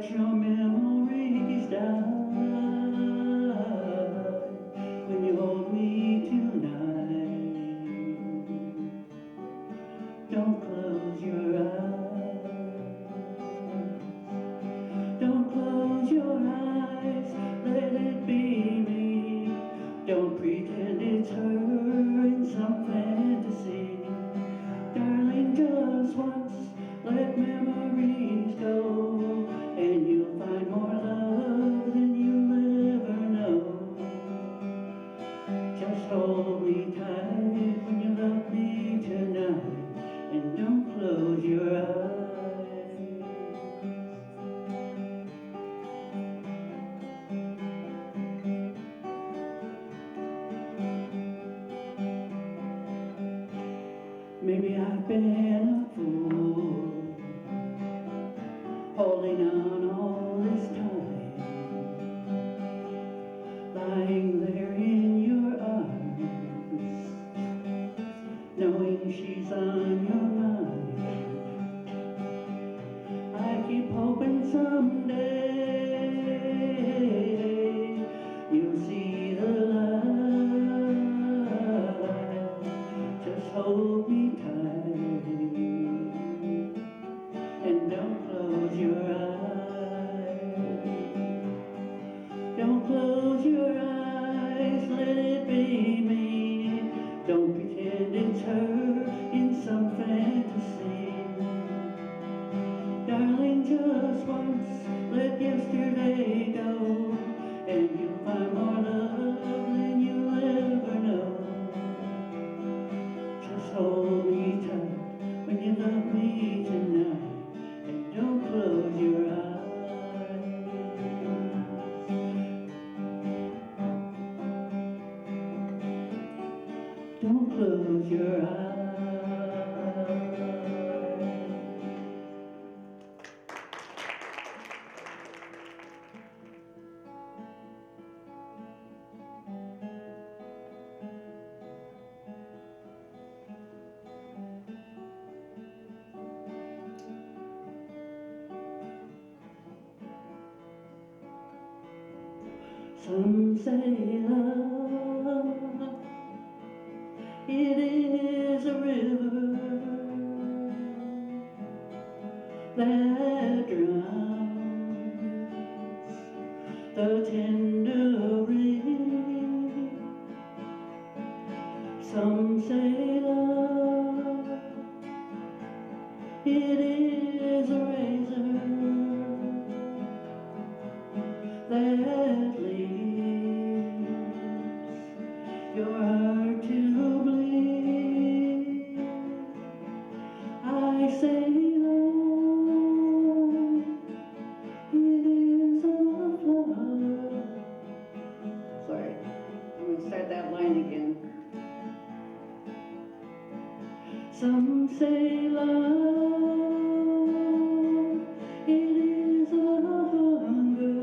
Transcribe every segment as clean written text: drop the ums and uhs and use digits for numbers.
let your memories die when you hold me tonight. Don't close your eyes. Don't close your eyes. Let it be me. Don't pretend it's her in some fantasy. Darling, just once, let memories go, and you'll find more love than you'll ever know. Just hold me tight when you love me tonight, and don't close your eyes. Maybe I've been a fool, holding on all this time, lying there in your arms, knowing she's on your mind. I keep hoping someday you'll see the light. Just hold me tight and don't close your eyes. Don't close your eyes, let it be me. Don't pretend it's her in some fantasy. Darling, just once, let yesterday go, and you'll find more love than you'll ever know. Just hold me tight when you love me tonight, and don't close your eyes. Don't close your eyes. Some say love, it is a river that drowns the tender rain. Some say love, it is a razor that leaves your heart to bleed. I say love, it is a flower. Sorry, I'm going to start that line again. Some say love, it is a hunger,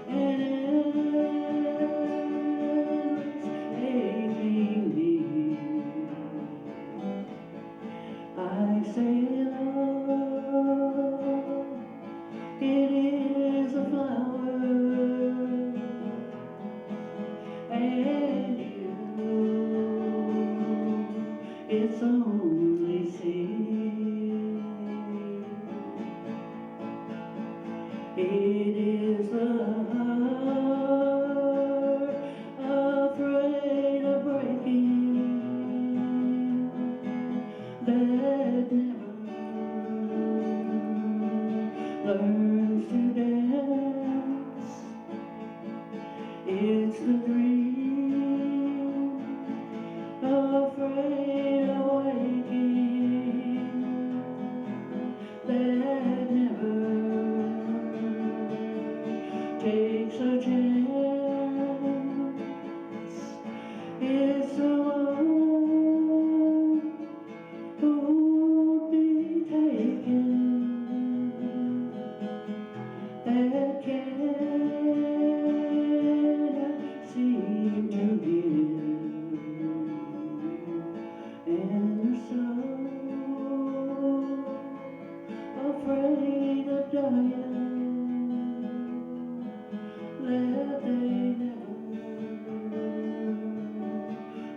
and endless aching need. I say love, it is a flower, and its only seed. It is the heart afraid of breaking that never learns to dance. It's the dream afraid of waking that never takes a chance. It's the one who won't be taken. that they never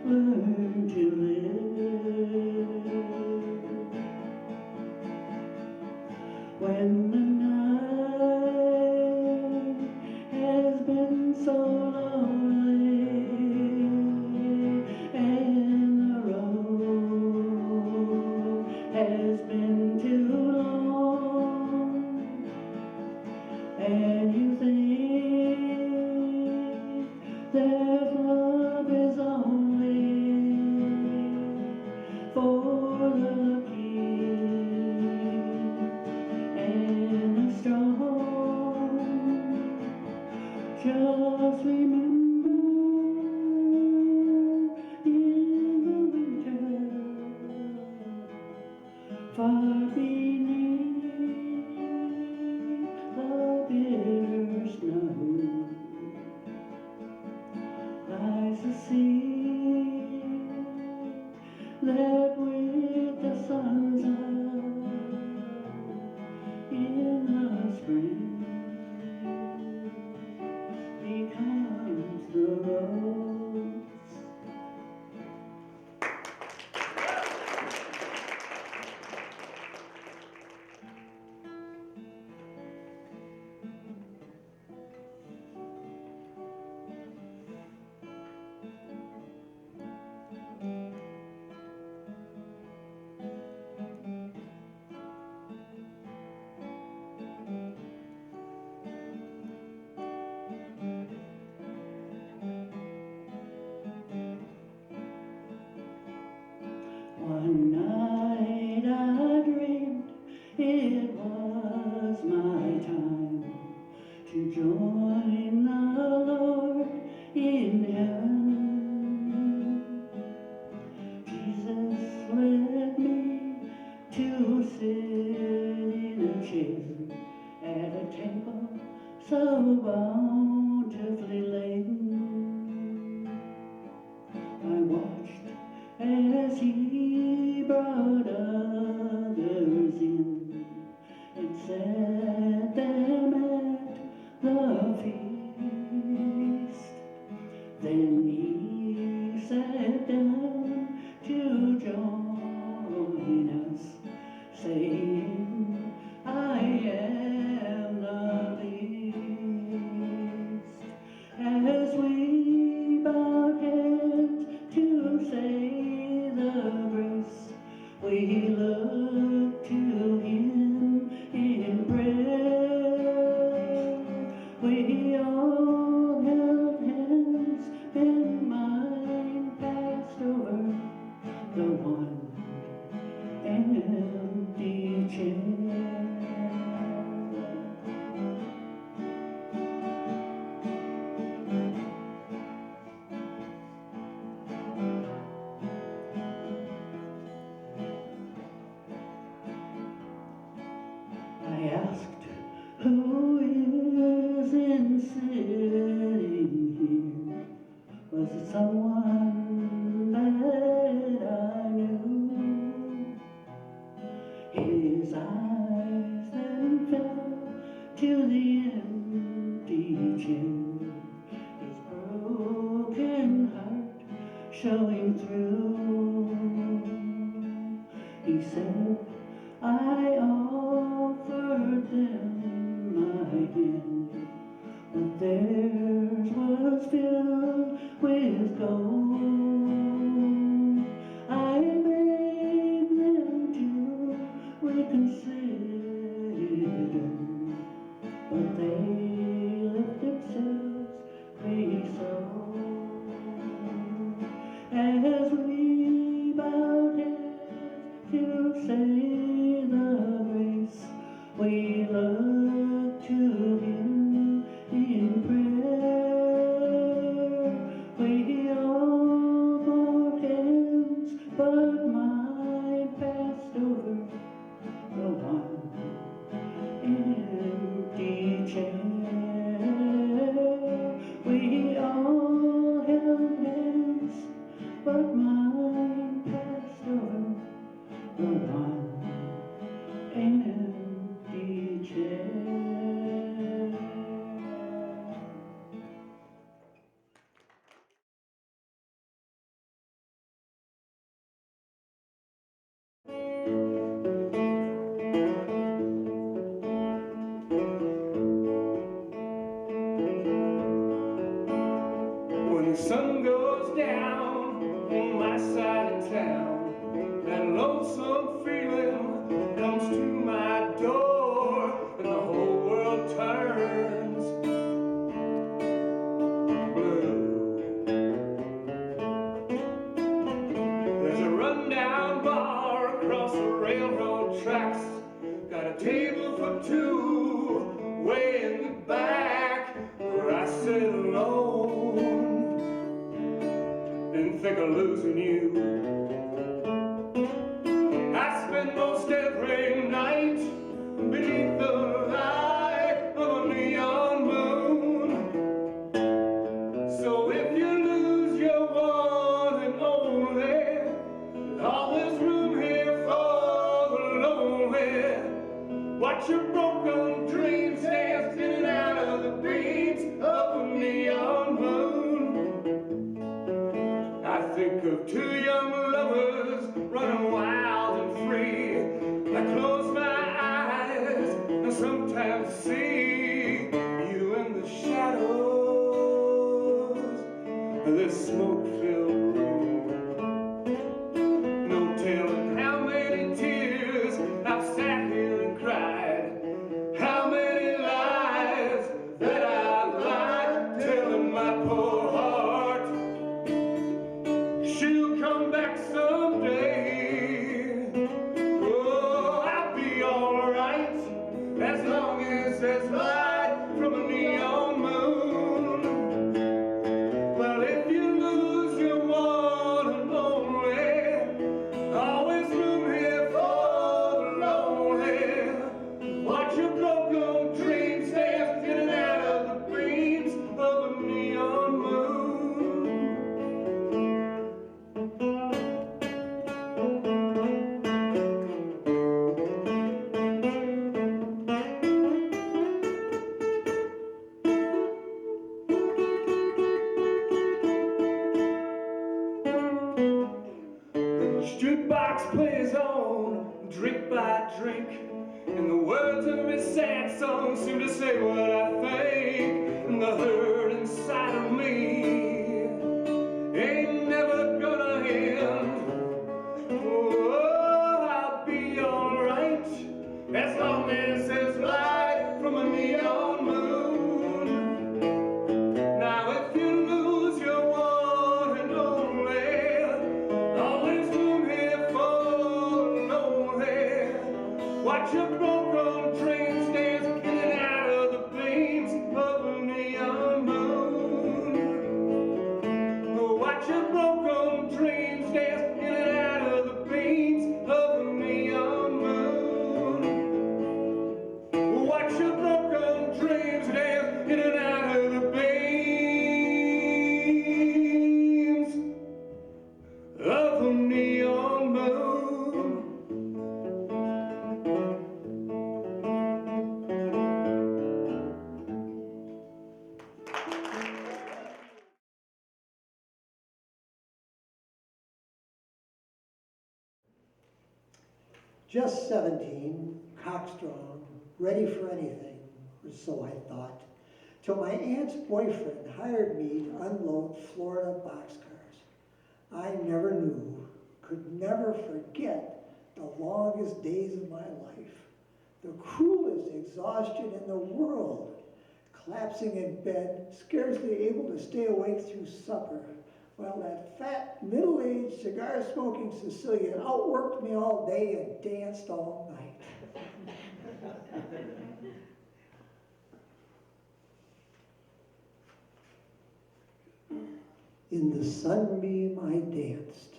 learn to live. When the night has been so lonely and the road has been too long, and you think that love is only for the lucky and the strong, just remember in the winter, far beneath the bitter snow, lies a sea that with the sun's up in the spring becomes the rose. One night I dreamed it was my time to join the Lord in heaven. Jesus led me to sit in a chair at a table so bountifully laden. I watched as he brought others in and set them at the feast. Then he sat down to join us, saying, I am the least. As we bowed heads to say the grace, we look to him in prayer. We all held hands and mine passed over the one empty chair. I asked, who isn't sitting here? Was it someone that I knew? His eyes then fell to the empty chair, his broken heart showing through. He said, I offered them my hand, but theirs was filled with gold. I begged them to reconsider, but they left themselves free soul. As we bowed heads to say the grace, we look to him in prayer. We all bowed heads, but mine passed over the one empty chair. We all held hands, but mine passed over the one empty at a table for two, way in the back, where I sit alone and think of losing you. I spend most every night beneath the light of a neon moon. So if you lose your one and only, there's always room here for the lonely. Watch your broken dreams dance in and out of the beams of a neon moon. I think of two young lovers running wild and free. I close my eyes and sometimes see you in the shadows of this smoke-filled room. No telling how many tears I've sat here and cried, how many lies that I've lied, telling my poor heart she'll come back someday. Oh, I'll be alright as long as there's light from a neon moon. Well, if you lose your one and only, always room here for the lonely. Watch your broken dreams dance in and out of the beams of a neon moon. Jukebox plays on, drink by drink, and the words of his sad song seem to say what I think. And the hurt inside of me ain't never gonna end. Oh, I'll be alright as long as there's light from a neon moon. Now if you lose your one and only, always room here for lonely. Watch your broken dreams dance in and out of the beams of a neon moon. Watch your broken dreams dance in and out of the beams of a neon moon. Watch your broken dreams dance in and out of the beams of a neon moon. Just 17, cockstrong, ready for anything, or so I thought, till my aunt's boyfriend hired me to unload Florida boxcars. I never knew, could never forget the longest days of my life, the cruelest exhaustion in the world, collapsing in bed, scarcely able to stay awake through supper, while that fat, middle-aged, cigar-smoking Sicilian outworked me all day and danced all night. In the sunbeam I danced.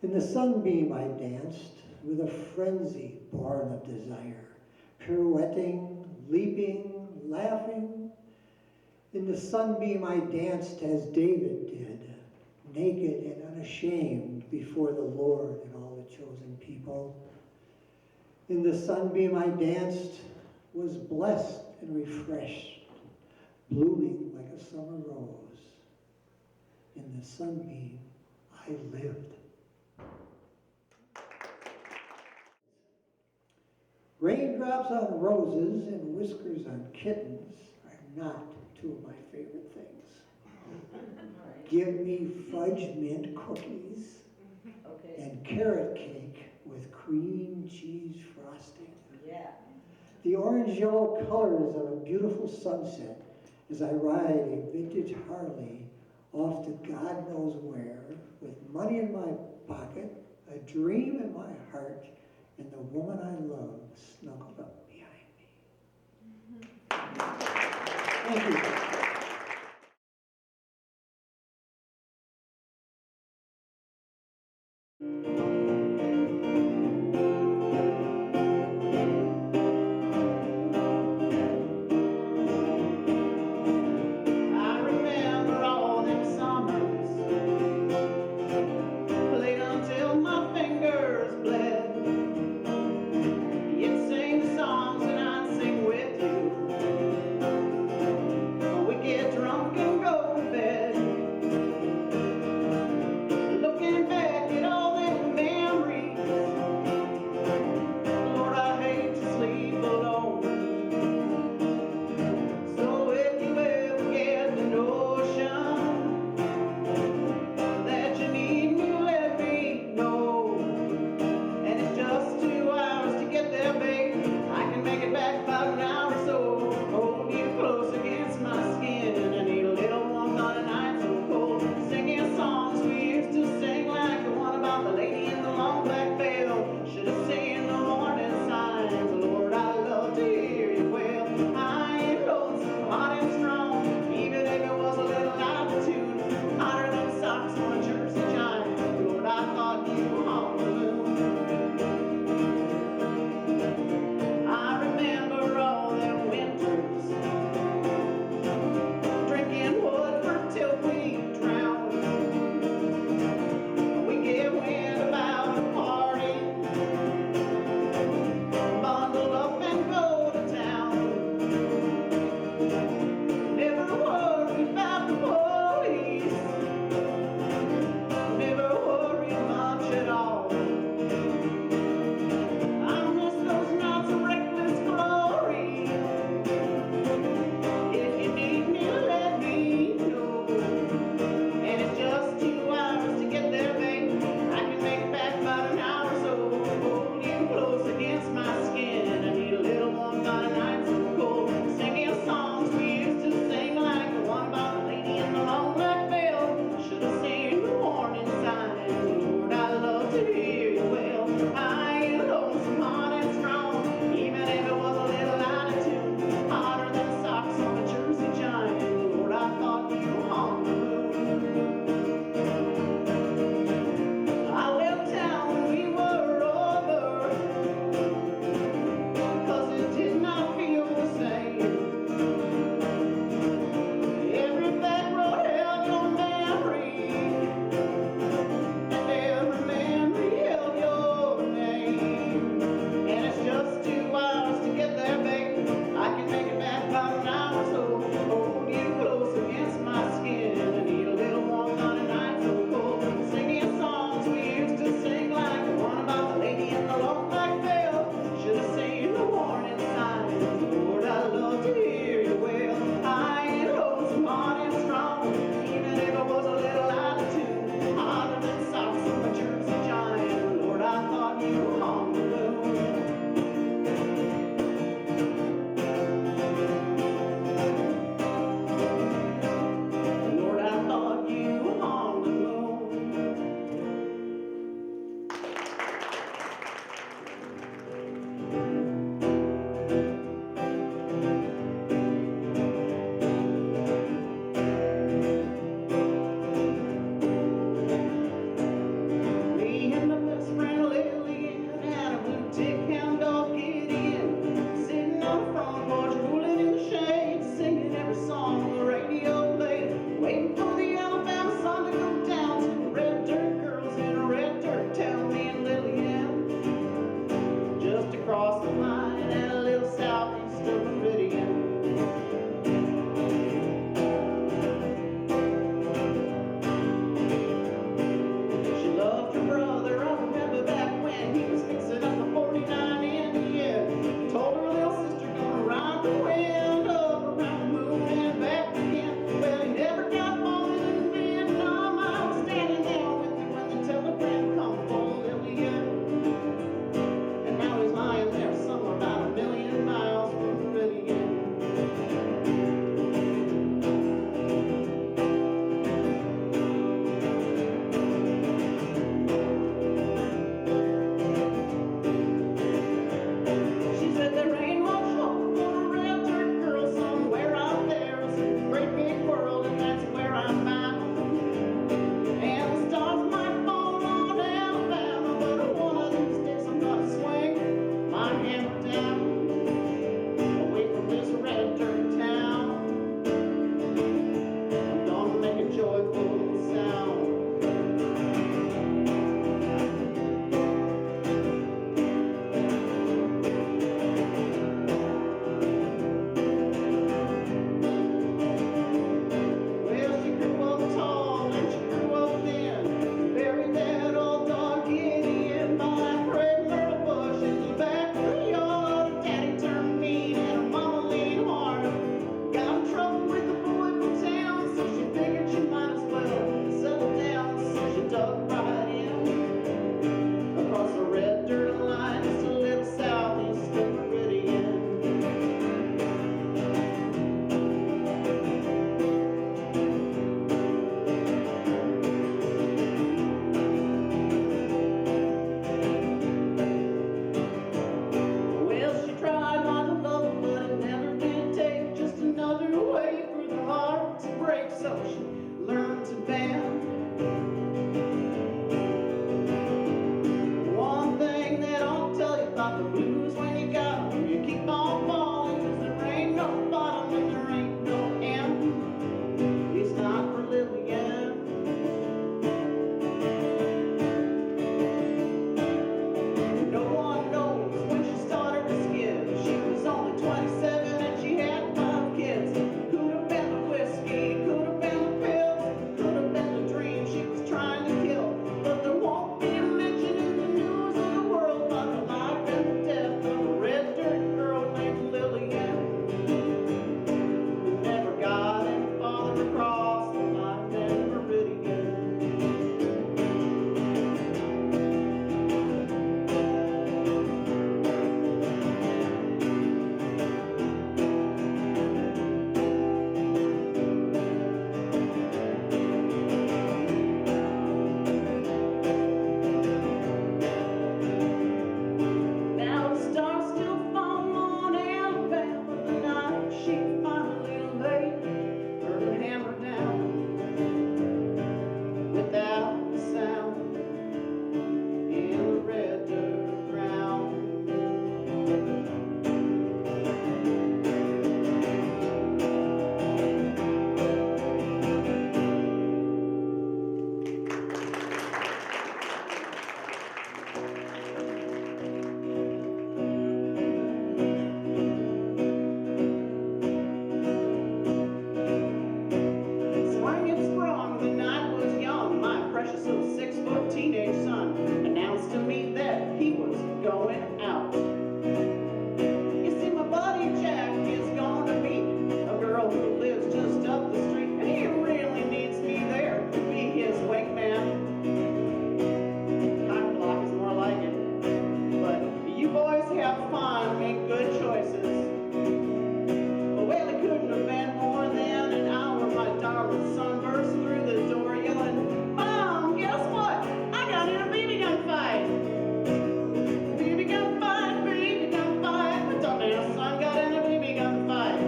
In the sunbeam I danced with a frenzy born of desire, pirouetting, leaping, laughing. In the sunbeam I danced as David did, naked and unashamed before the Lord and all the chosen people. In the sunbeam I danced, was blessed and refreshed, blooming like a summer rose. In the sunbeam I lived. Raindrops on roses and whiskers on kittens are not two of my favorite things. Give me fudge mint cookies and carrot cake with cream cheese frosting. Yeah. The orange-yellow colors of a beautiful sunset as I ride a vintage Harley off to God knows where, with money in my pocket, a dream in my heart, and the woman I across the line and a little southeast of Meridian. She loved her brother, I remember back when he was fixing up a 49 Indian. Told her little sister gonna ride the wind up around the moon and back again. Well, he never got home in Vietnam. I was standing there with him when the telegram come for Lillian. And now he's lying there somewhere about 1,000,000 miles from Meridian. She said there ain't much hope for a red dirt girl somewhere out there. It's a great big world and that's where I'm bound. And the stars might fall on Alabama, but one of these days I'm gonna swing my hammer down away from this red dirt town. I'm gonna make a joyful sound. Well, she grew up tall and she grew up thin, buried that old dog Gideon by a red myrtle bush in the back of the yard. Daddy turned mean and her mama leaned hard. Got in trouble with the boy from town, so she figured she might as well settle down. So she dug right in across the red dirt line, just a little southeast of Meridian. Well, she tried not to love him, but it never did take. Just another way for the heart to break. So she learned to bend. One thing they don't tell you about the blues when you got 'em, you keep on falling, 'cause there ain't no bottom and there ain't no end. It's not for Lillian. No one knows when she started to skid. She was only 27 and she had 5 kids. Could have been the whiskey, could have been the pills, could have been the dream she was trying to kill. But there won't be a mention in the news of the world about the life and the death of a red dirt girl named Lillian, who never got any farther across the line than Meridian. Now the stars still fall on Alabama the night she finally laid her hammer down without a sound in the red dirt ground. Swinging sprung, the night was young. My precious little 6-foot teenage son announced to me that he was going out. You see, my buddy Jack is going to meet a girl who lives just up the street, and he really needs me there to be his wingman. Time block is more like it. But you boys have fun, make good choices. Well, it couldn't have been more than an hour. My darling son burst through the door yelling, "Mom, guess what? I got in a BB gun fight. BB gun fight, BB gun fight." My dumbass son got in a BB gun fight.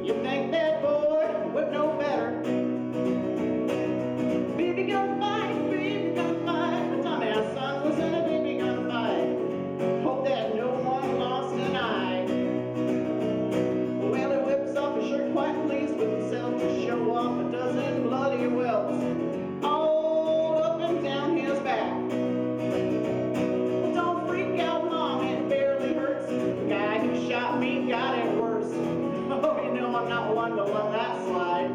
You think that boy would know better? BB gun fight, BB gun fight. My dumbass son was in a BB gun fight. Hope that no one lost an eye. about me got it worse. Oh, you know I'm not one to let that slide.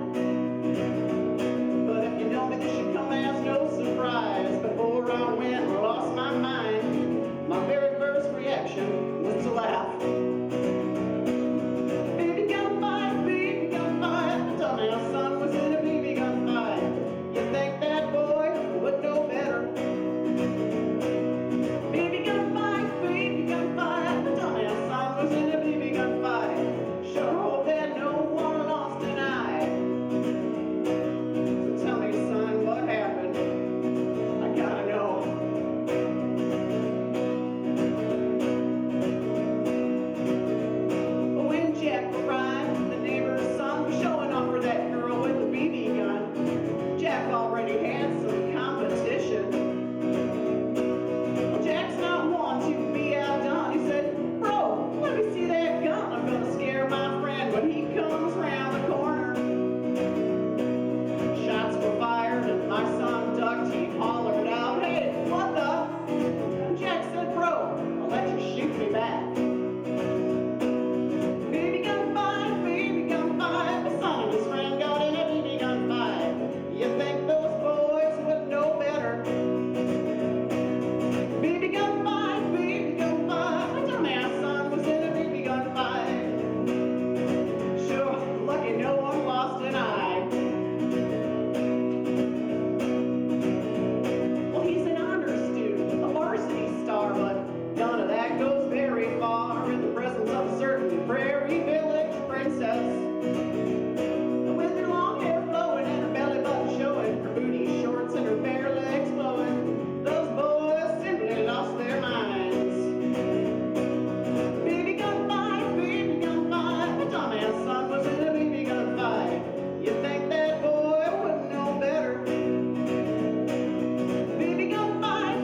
But if you know me, this should come as no surprise. Before I went and lost my mind, my very first reaction was to laugh. Baby gun fight, baby gun fight. The dumbass son was in a baby gun fight. You think that boy would know better? Baby gun fight, baby gun fight. The dumbass son was in a baby gun fight. Sure hope that no one lost an eye. So tell me, son, what happened? I gotta know. When Jack arrived, the neighbor's son was showing off for that girl with the BB gun. Jack already had some competition. Well, Jack's not one to be outdone. He said, bro, let me see that gun. I'm gonna scare my friend when he comes round the corner. Shots were fired and my son ducked. He hollered out, hey, what the? And Jack said, bro, I'll let you shoot me back. Baby gun fight, baby gun fight. My son and his friend got in a BB gun fight. You think those boys would know better? Baby gun fight, baby gun fight. My dumbass son was in a BB gun fight. Sure, lucky no one lost an eye. Well, he's an honor student, a varsity star, but none of that goes very far in the presence of a certain Prairie Village princess. With her long hair flowing and her belly button showing, her booty shorts and her bare legs blowing, those boys simply lost their minds. Baby gun fight, baby gun fight. My dumbass son was in a baby gun fight. You think that boy wouldn't know better? Baby gun fight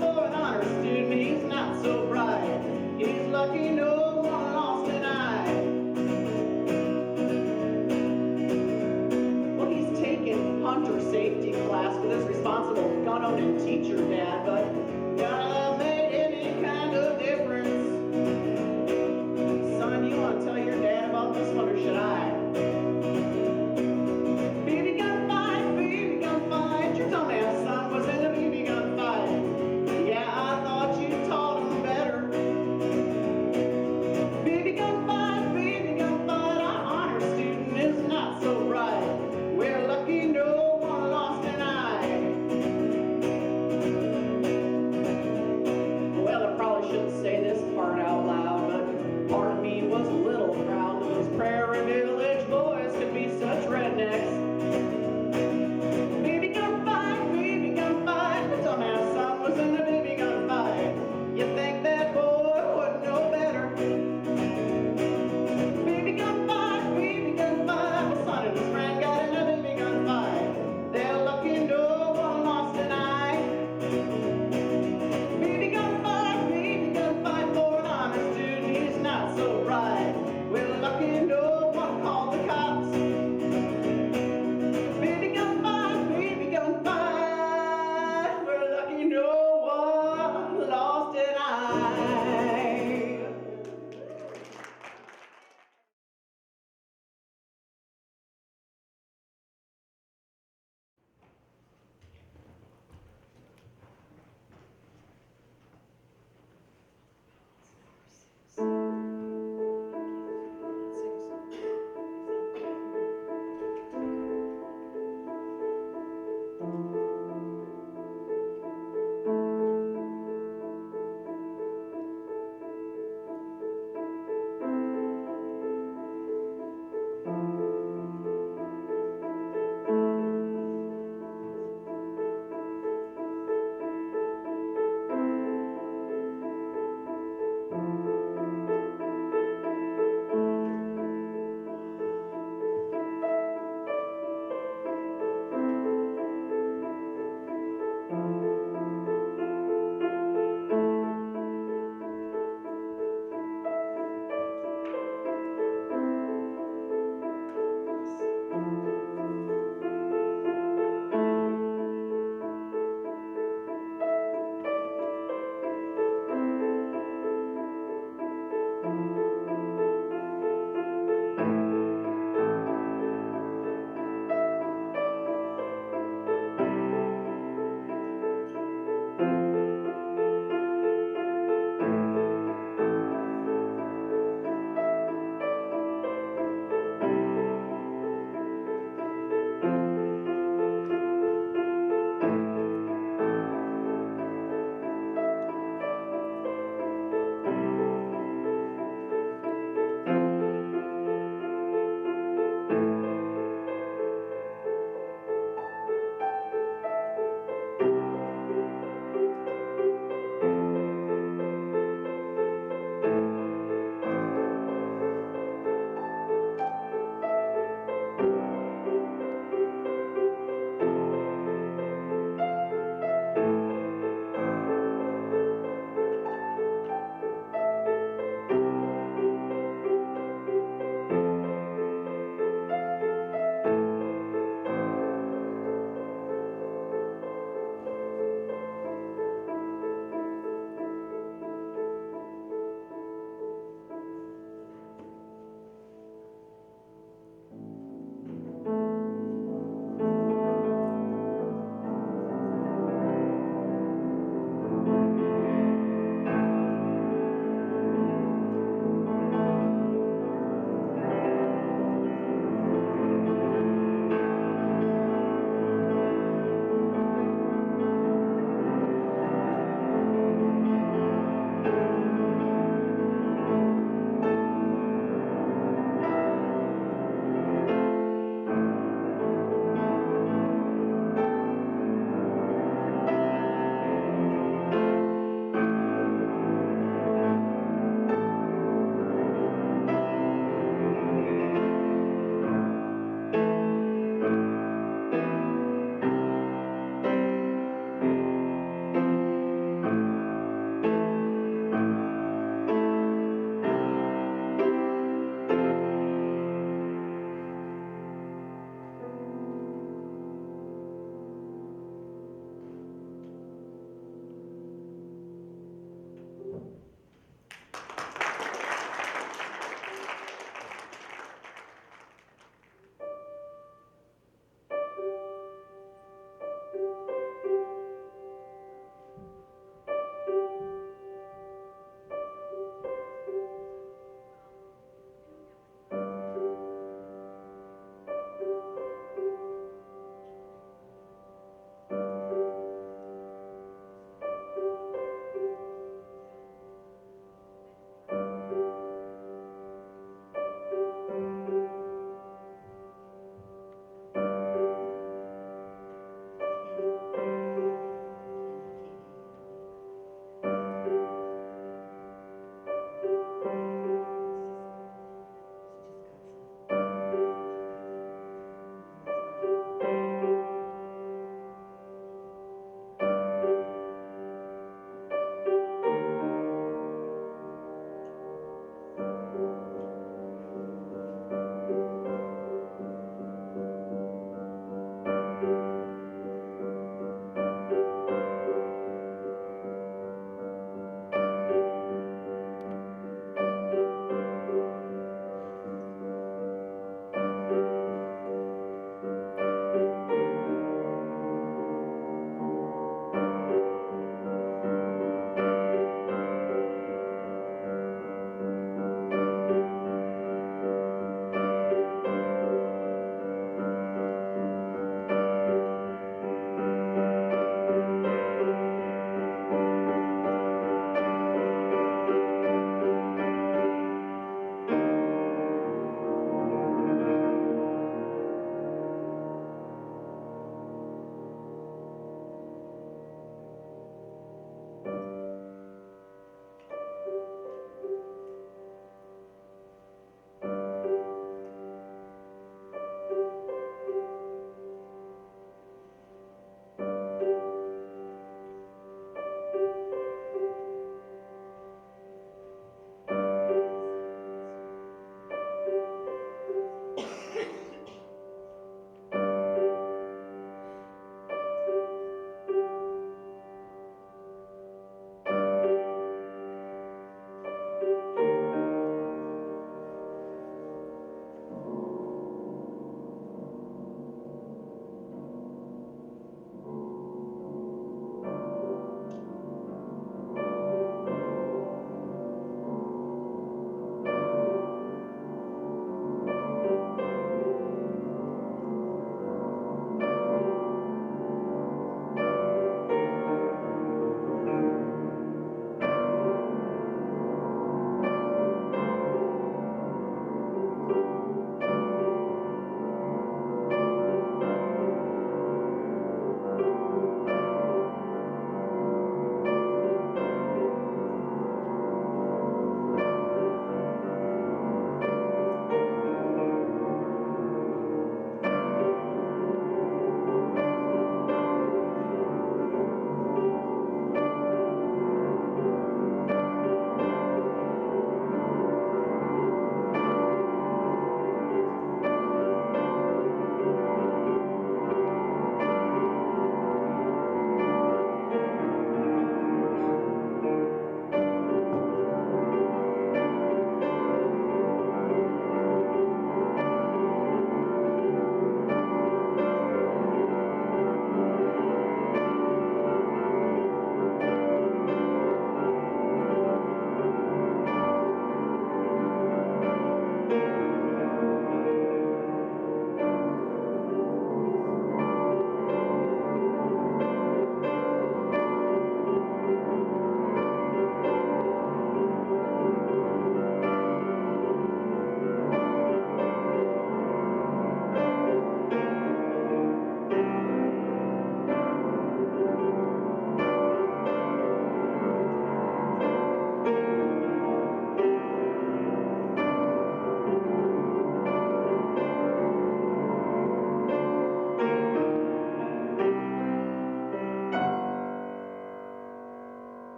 for an honor student. He's not so bright. He's lucky no one lost an eye. Well, he's taken hunter safety class with his responsible gun-owning teacher dad, but none of them made any kind of difference. Son, you want to tell your dad about this one, or should I? Baby gun fight. Your dumbass son was in a BB gun fight. Yeah, I thought you taught him better. Baby gun fight. Our honor student is not so bright. We're lucky no one lost an eye.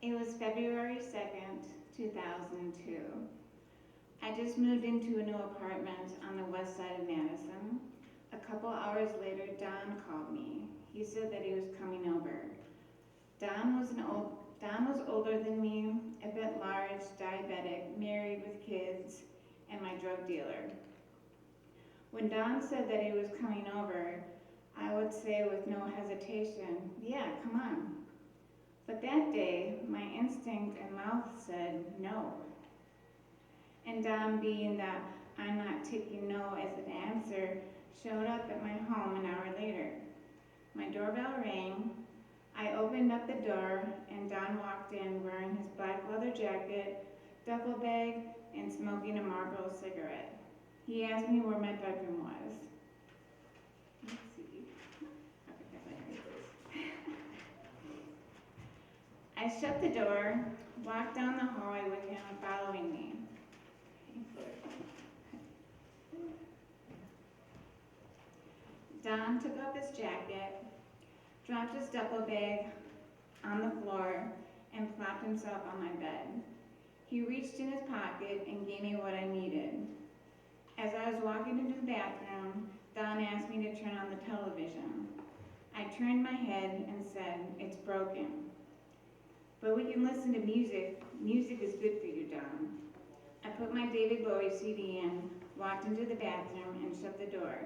It was February 2nd, 2002. I just moved into a new apartment on the west side of Madison. A couple hours later, Don called me. He said that he was coming over. Don was older than me, a bit large, diabetic, married with kids, and my drug dealer. When Don said that he was coming over, I would say with no hesitation, yeah, come on. But that day, my instinct and mouth said no. And Don, being that I'm not taking no as an answer, showed up at my home an hour later. My doorbell rang. I opened up the door, and Don walked in wearing his black leather jacket, duffel bag, and smoking a Marlboro cigarette. He asked me where my bedroom was. Let's see. I shut the door, walked down the hallway with him following me. Don took off his jacket, dropped his duffel bag on the floor, and plopped himself on my bed. He reached in his pocket and gave me what I needed. As I was walking into the bathroom, Don asked me to turn on the television. I turned my head and said, "It's broken." "But we can listen to music. Music is good for you, Don." I put my David Bowie CD in, walked into the bathroom, and shut the door.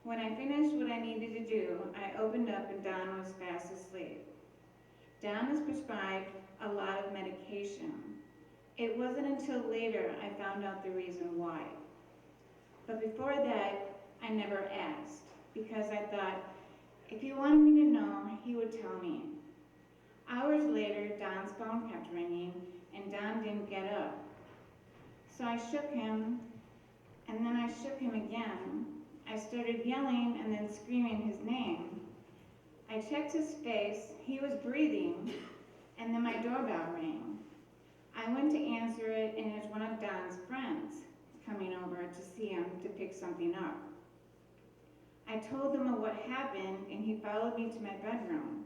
When I finished what I needed to do, I opened up and Don was fast asleep. Don is prescribed a lot of medication. It wasn't until later I found out the reason why. But before that, I never asked, because I thought, if he wanted me to know, he would tell me. Hours later, Don's phone kept ringing, and Don didn't get up. So I shook him, and then I shook him again. I started yelling and then screaming his name. I checked his face, he was breathing, and then my doorbell rang. I went to answer it, and it was one of Don's friends coming over to see him to pick something up. I told him of what happened, and he followed me to my bedroom.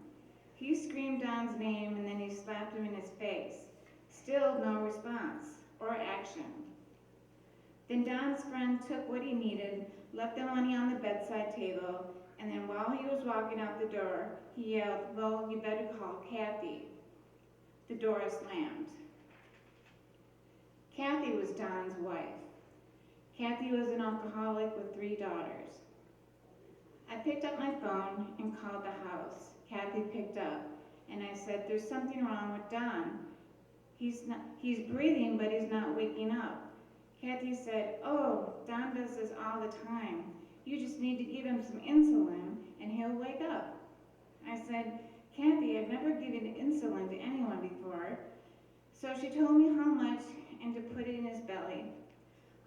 He screamed Don's name, and then he slapped him in his face. Still no response or action. Then Don's friend took what he needed, left the money on the bedside table, and then while he was walking out the door, he yelled, "Well, you better call Kathy." The door slammed. Kathy was Don's wife. Kathy was an alcoholic with 3 daughters. I picked up my phone and called the house. Kathy picked up, and I said, "There's something wrong with Don. He's breathing, but he's not waking up." Kathy said, "Oh, Don does this all the time. You just need to give him some insulin, and he'll wake up." I said, "Kathy, I've never given insulin to anyone before." So she told me how much and to put it in his belly.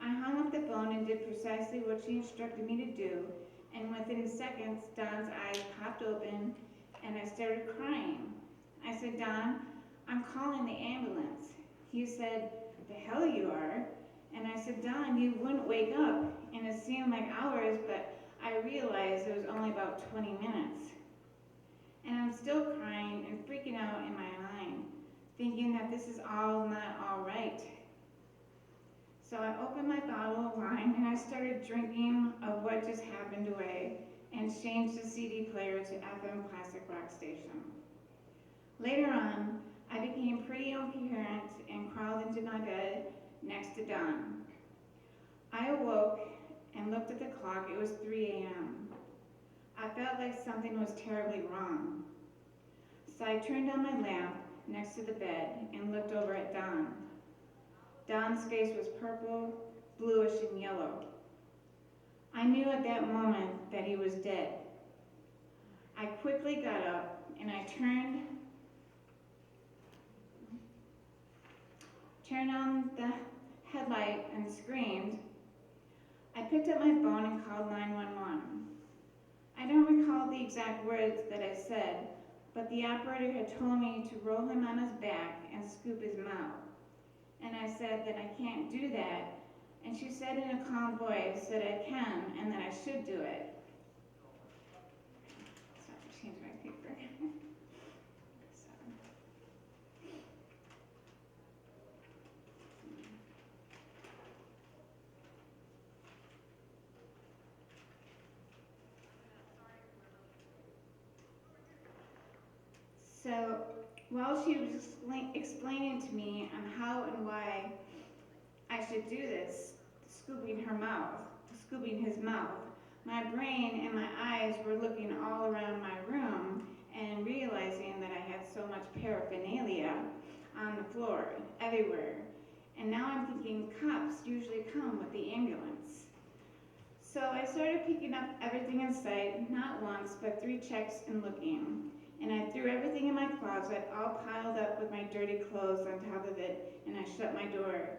I hung up the phone and did precisely what she instructed me to do, and within seconds, Don's eyes popped open, and I started crying. I said, "Don, I'm calling the ambulance." He said, "The hell you are." And I said, "Don, you wouldn't wake up." And it seemed like hours, but I realized it was only about 20 minutes. And I'm still crying and freaking out in my mind, thinking that this is all not all right. So I opened my bottle of wine and I started drinking of what just happened away and changed the CD player to FM classic rock station. Later on, I became pretty incoherent and crawled into my bed next to Don. I awoke and looked at the clock. It was 3 a.m. I felt like something was terribly wrong. So I turned on my lamp next to the bed and looked over at Don. Don's face was purple, bluish, and yellow. I knew at that moment that he was dead. I quickly got up and I turned on the headlight and screamed. I picked up my phone and called 911. I don't recall the exact words that I said, but the operator had told me to roll him on his back and scoop his mouth. And I said that I can't do that, and she said in a calm voice that I can and that I should do it. So I have to change my paper. So while she was explaining to me on how and why I should do this, scooping his mouth, my brain and my eyes were looking all around my room and realizing that I had so much paraphernalia on the floor, everywhere. And now I'm thinking cops usually come with the ambulance. So I started picking up everything in sight, not once, but 3 checks and looking. And I threw everything in my closet, all piled up with my dirty clothes on top of it, and I shut my door.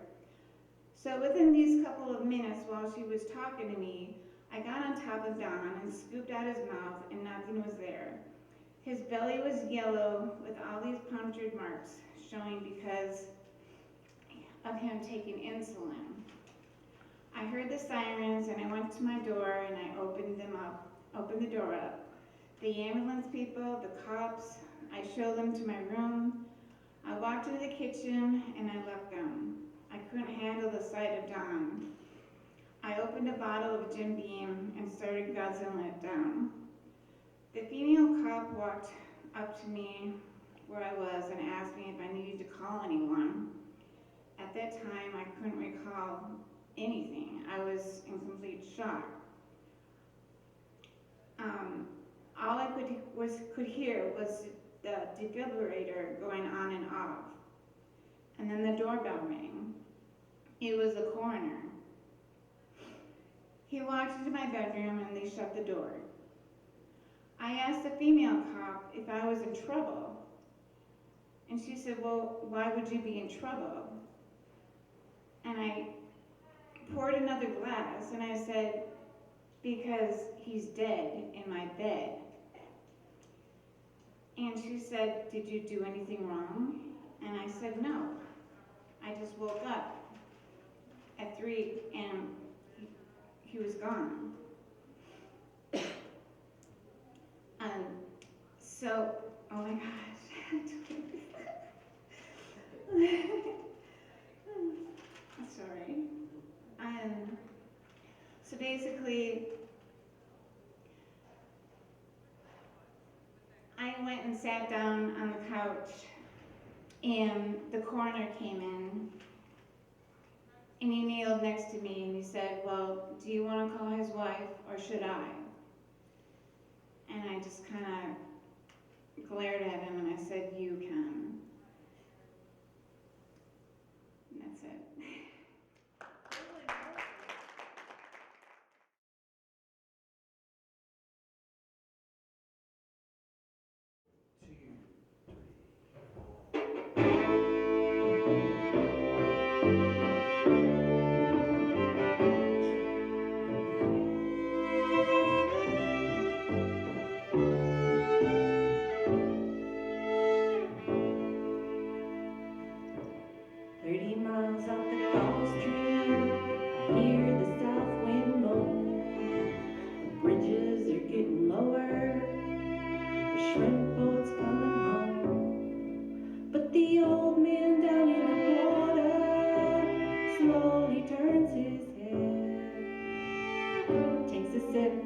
So within these couple of minutes while she was talking to me, I got on top of Don and scooped out his mouth, and nothing was there. His belly was yellow with all these punctured marks showing because of him taking insulin. I heard the sirens and I went to my door and I opened the door up. The ambulance people, the cops, I showed them to my room. I walked into the kitchen and I left them. I couldn't handle the sight of Don. I opened a bottle of Jim Beam and started guzzling it down. The female cop walked up to me where I was and asked me if I needed to call anyone. At that time, I couldn't recall anything. I was in complete shock. All I could hear was the defibrillator going on and off. And then the doorbell rang. It was the coroner. He walked into my bedroom and they shut the door. I asked the female cop if I was in trouble. And she said, well, why would you be in trouble? And I poured another glass and I said, because he's dead in my bed. And she said, did you do anything wrong? And I said, no. I just woke up at 3 and he was gone. So, oh my gosh. Sorry. So basically, I went and sat down on the couch and the coroner came in and he kneeled next to me and he said, well, do you want to call his wife or should I? And I just kind of glared at him and I said, you can. And that's it.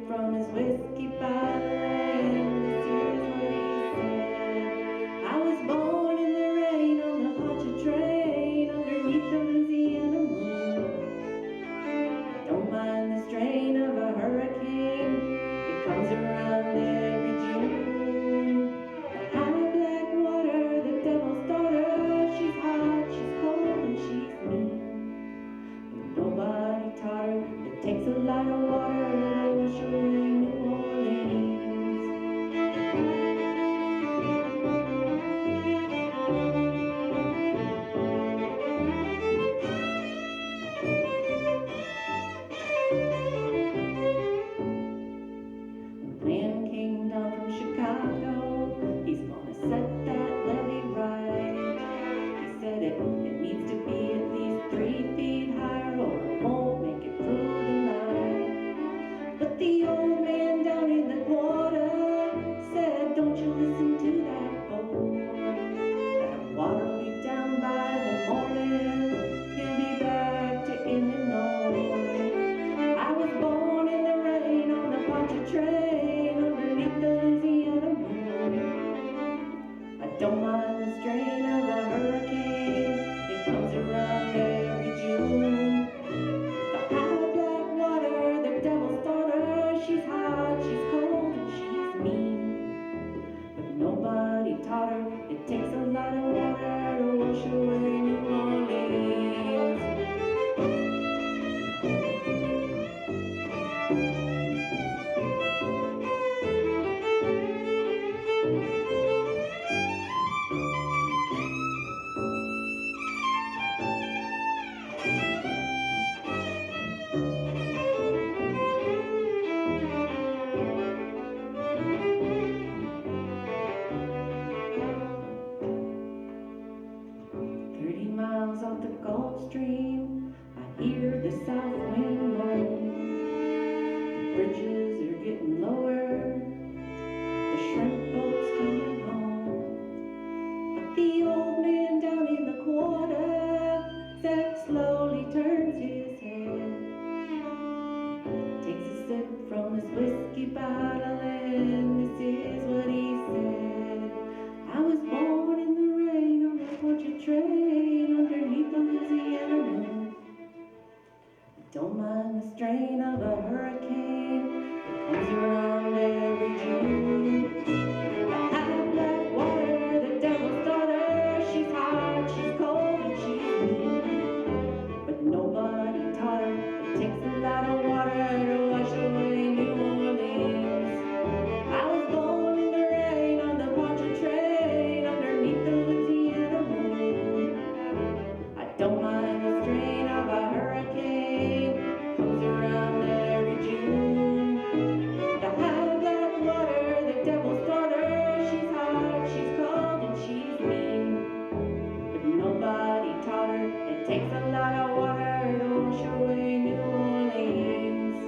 From his whiskey bottle, and this here's what he said. I was born in the rain on a haunted train underneath the Louisiana moon. Don't mind the strain of a hurricane, it comes around every June. The hollow black water, the devil's daughter, she's hot, she's cold, and she's mean. But nobody taught her it takes a lot of water to wash away New Orleans. sheep out of land. This is what he said. I was born in the rain on a torture train underneath the Louisiana moon. Don't mind the strain of a hurricane that comes around every June. The high black water, the devil's daughter. She's hot, she's cold, and she's mean. But nobody taught her it takes a lot of water to wash away New Orleans. I was born in the rain on the Poncha train underneath the Louisiana moon. I don't mind the strain of a hurricane comes around every June. The high black water, the devil's daughter. She's hot, she's cold, and she's mean. But nobody taught her it takes a lot of water to wash away New Orleans.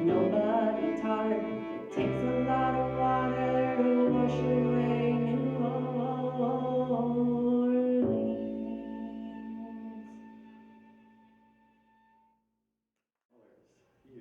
Nobody taught her it takes a lot of water to wash away New Orleans. Here we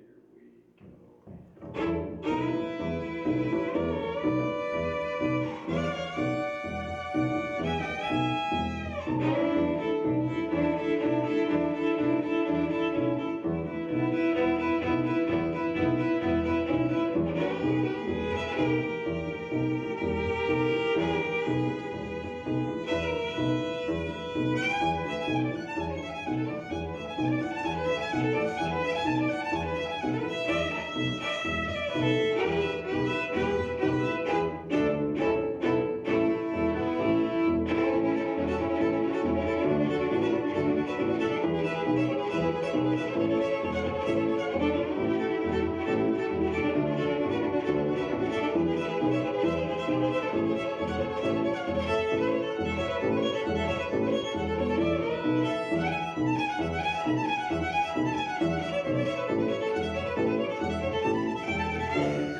go.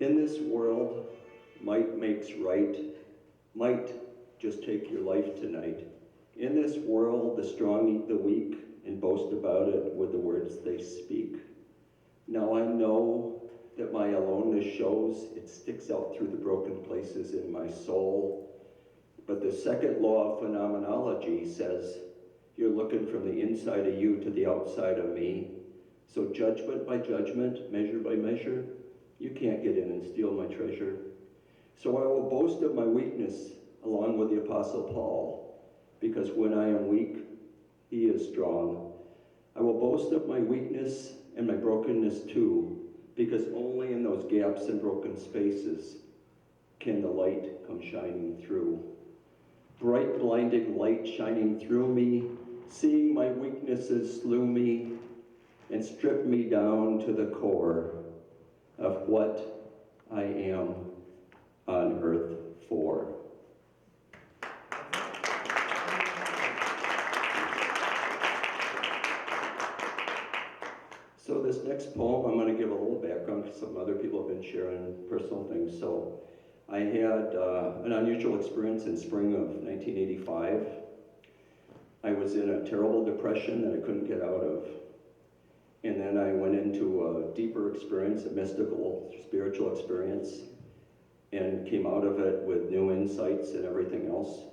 In this world, might makes right. Might just take your life tonight. In this world, the strong eat the weak and boast about it with the words they speak. Now I know that my aloneness shows, it sticks out through the broken places in my soul. But the second law of phenomenology says, you're looking from the inside of you to the outside of me. So judgment by judgment, measure by measure, you can't get in and steal my treasure. So I will boast of my weakness along with the Apostle Paul, because when I am weak, he is strong. I will boast of my weakness and my brokenness too, because only in those gaps and broken spaces can the light come shining through. Bright, blinding light shining through me, seeing my weaknesses slew me and stripped me down to the core of what I am on earth for. So this next poem, I'm going to give a little background because some other people have been sharing personal things. So I had an unusual experience in spring of 1985. I was in a terrible depression that I couldn't get out of. And then I went into a deeper experience, a mystical, spiritual experience, and came out of it with new insights and everything else.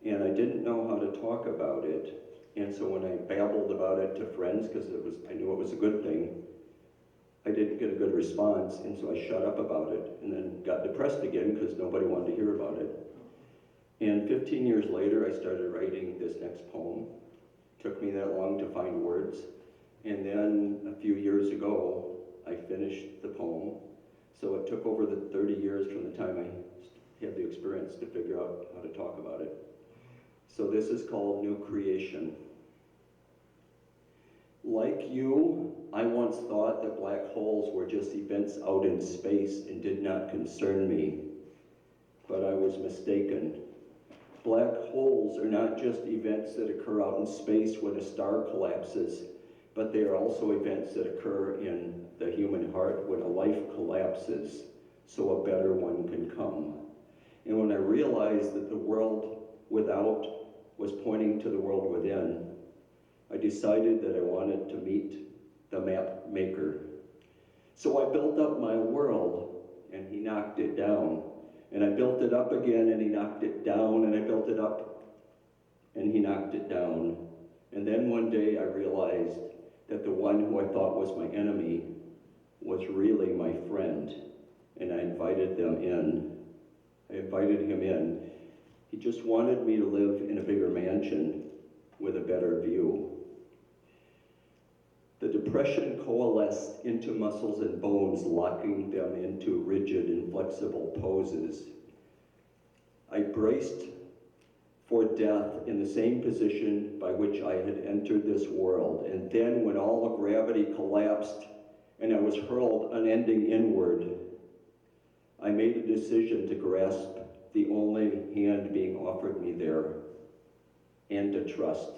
And I didn't know how to talk about it. And so when I babbled about it to friends, because I knew it was a good thing, I didn't get a good response, and so I shut up about it, and then got depressed again because nobody wanted to hear about it. And 15 years later, I started writing this next poem. Took me that long to find words. And then a few years ago, I finished the poem. So it took over the 30 years from the time I had the experience to figure out how to talk about it. So this is called New Creation. Like you, I once thought that black holes were just events out in space and did not concern me. But I was mistaken. Black holes are not just events that occur out in space when a star collapses, but they are also events that occur in the human heart when a life collapses, so a better one can come. And when I realized that the world without was pointing to the world within, I decided that I wanted to meet the map maker. So I built up my world, and he knocked it down. And I built it up again, and he knocked it down, and I built it up, and he knocked it down. And then one day I realized that the one who I thought was my enemy was really my friend, and I invited them in. I invited him in. He just wanted me to live in a bigger mansion with a better view. The depression coalesced into muscles and bones, locking them into rigid, inflexible poses. I braced for death in the same position by which I had entered this world. And then when all the gravity collapsed and I was hurled unending inward, I made a decision to grasp the only hand being offered me there and to trust.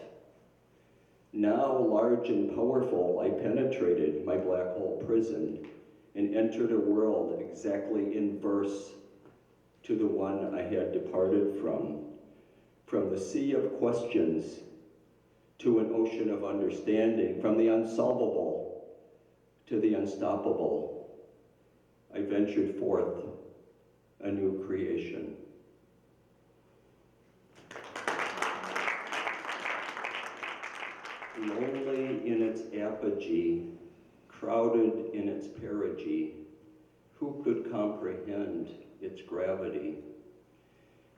Now, large and powerful, I penetrated my black hole prison and entered a world exactly inverse to the one I had departed from the sea of questions to an ocean of understanding, from the unsolvable to the unstoppable. I ventured forth a new creation. Lonely in its apogee, crowded in its perigee, who could comprehend its gravity?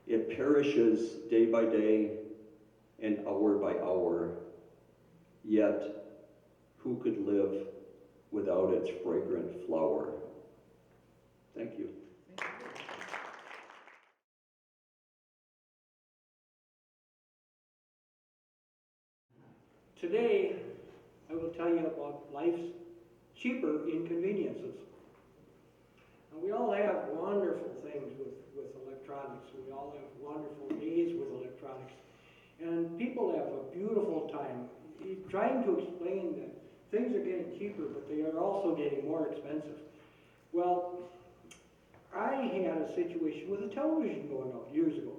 It perishes day by day and hour by hour, yet who could live without its fragrant flower? Thank you. Today, I will tell you about life's cheaper inconveniences. Now, we all have wonderful things with electronics. We all have wonderful days with electronics. And people have a beautiful time trying to explain that things are getting cheaper, but they are also getting more expensive. Well, I had a situation with a television going out years ago.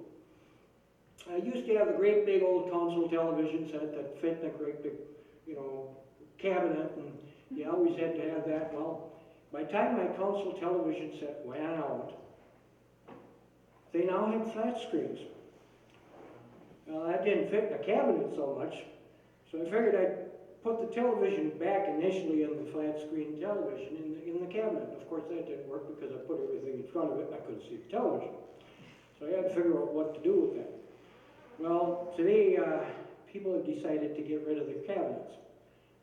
I used to have a great big old console television set that fit in a great big, cabinet, and you always had to have that. Well, by the time my console television set went out, they now had flat screens. Well, that didn't fit in the cabinet so much, so I figured I'd put the television back initially in the flat screen television in the cabinet. Of course, that didn't work because I put everything in front of it and I couldn't see the television. So I had to figure out what to do with that. Well, today people have decided to get rid of their cabinets.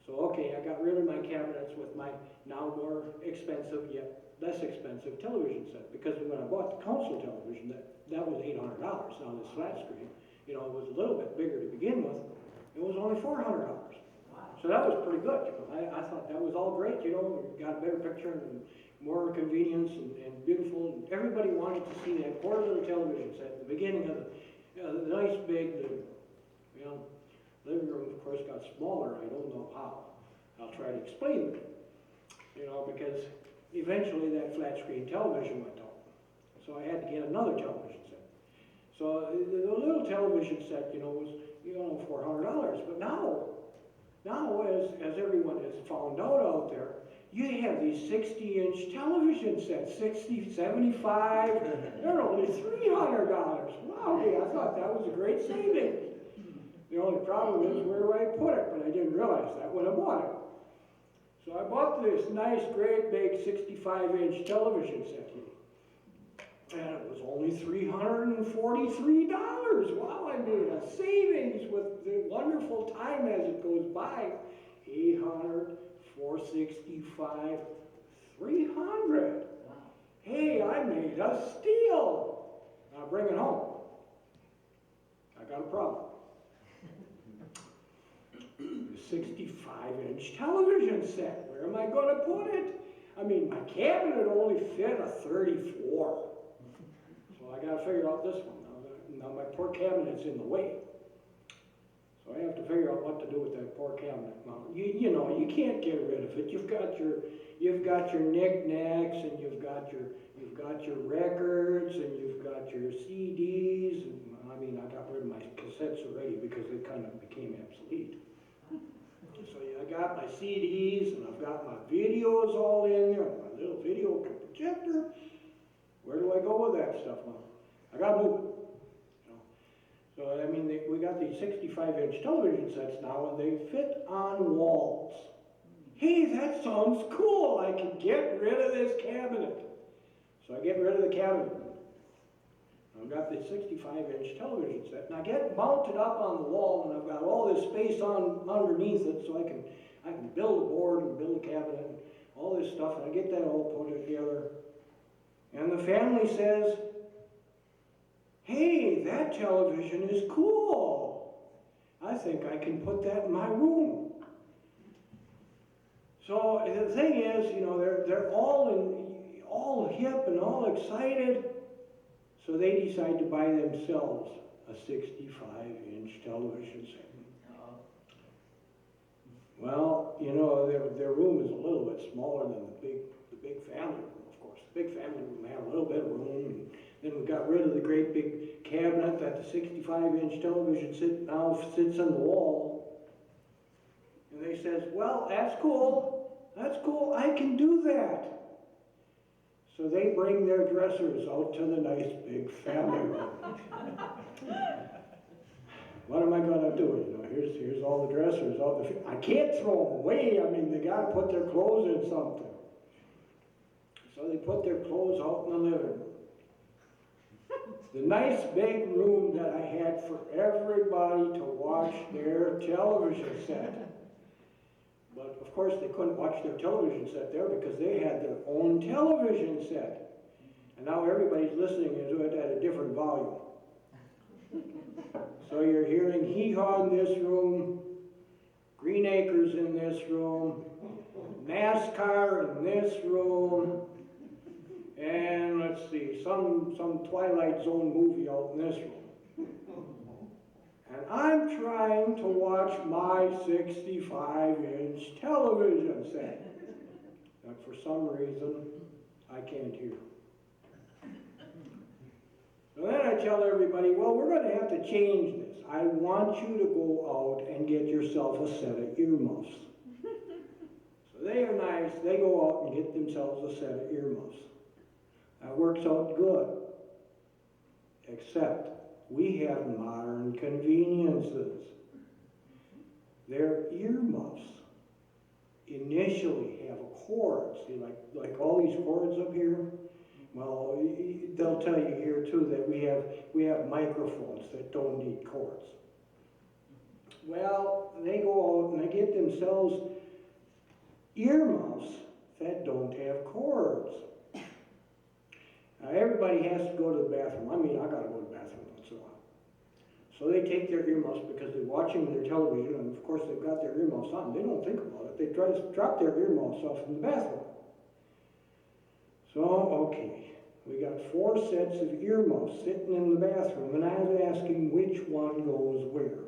So okay, I got rid of my cabinets with my now more expensive yet less expensive television set, because when I bought the console television, that was $800. Now this flat screen, it was a little bit bigger to begin with. It was only $400. So that was pretty good. I thought that was all great. We got a better picture and more convenience and beautiful. And everybody wanted to see that poor little television set at the beginning of the nice big living room. Of course, got smaller. I don't know how. I'll try to explain it. Because eventually that flat screen television went out. So I had to get another television set. So the little television set, was, $400. But now as everyone has found out there, you have these 60-inch television sets, 60, 75, they're only $300. Wow, hey, I thought that was a great saving. The only problem is, where do I put it? But I didn't realize that when I bought it. So I bought this nice, great, big 65-inch television set here. And it was only $343. Wow, I made a savings with the wonderful time as it goes by. 800, 465, 300. Hey, I made a steal. Now bring it home. I got a problem. The 65-inch television set, where am I going to put it? I mean, my cabinet only fit a 34. So I got to figure out this one. Now my poor cabinet's in the way. So I have to figure out what to do with that poor cabinet. Now, you can't get rid of it. You've got your knickknacks, and you've got your records, and you've got your CDs. And, I got rid of my cassettes already because they kind of became obsolete. So I got my CDs, and I've got my videos all in there, my little video projector. Where do I go with that stuff now? I got to move it. So, we got these 65-inch television sets now, and they fit on walls. Hey, that sounds cool. I can get rid of this cabinet. So I get rid of the cabinet. I've got this 65-inch television set, and I get it mounted up on the wall, and I've got all this space underneath it, so I can build a board and build a cabinet and all this stuff, and I get that all put together. And the family says, hey, that television is cool. I think I can put that in my room. So the thing is, they're all hip and all excited. So they decide to buy themselves a 65-inch television set. Well, their room is a little bit smaller than the big family room, of course. The big family room had a little bit of room, and then we got rid of the great big cabinet that the 65-inch television now sits on the wall. And they says, well, that's cool, I can do that. So they bring their dressers out to the nice big family room. What am I going to do? Here's all the dressers. I can't throw them away. They got to put their clothes in something. So they put their clothes out in the living room. The nice big room that I had for everybody to watch their television set. But of course they couldn't watch their television set there because they had their own television set. And now everybody's listening to it at a different volume. So you're hearing Hee-Haw in this room, Green Acres in this room, NASCAR in this room, and let's see, some Twilight Zone movie out in this room. And I'm trying to watch my 65-inch television set. But for some reason, I can't hear. So then I tell everybody, well, we're going to have to change this. I want you to go out and get yourself a set of earmuffs. So they are nice. They go out and get themselves a set of earmuffs. That works out good. Except we have modern conveniences. Their earmuffs initially have a cord. See, like all these cords up here? Well, they'll tell you here too that we have microphones that don't need cords. Well, they go out and they get themselves earmuffs that don't have cords. Now, everybody has to go to the bathroom. I mean, I gotta go to the bathroom once in a while. So they take their earmuffs because they're watching their television, and of course they've got their earmuffs on. They don't think about it. They try to drop their earmuffs off in the bathroom. So, okay, we got 4 sets of earmuffs sitting in the bathroom, and I was asking which one goes where.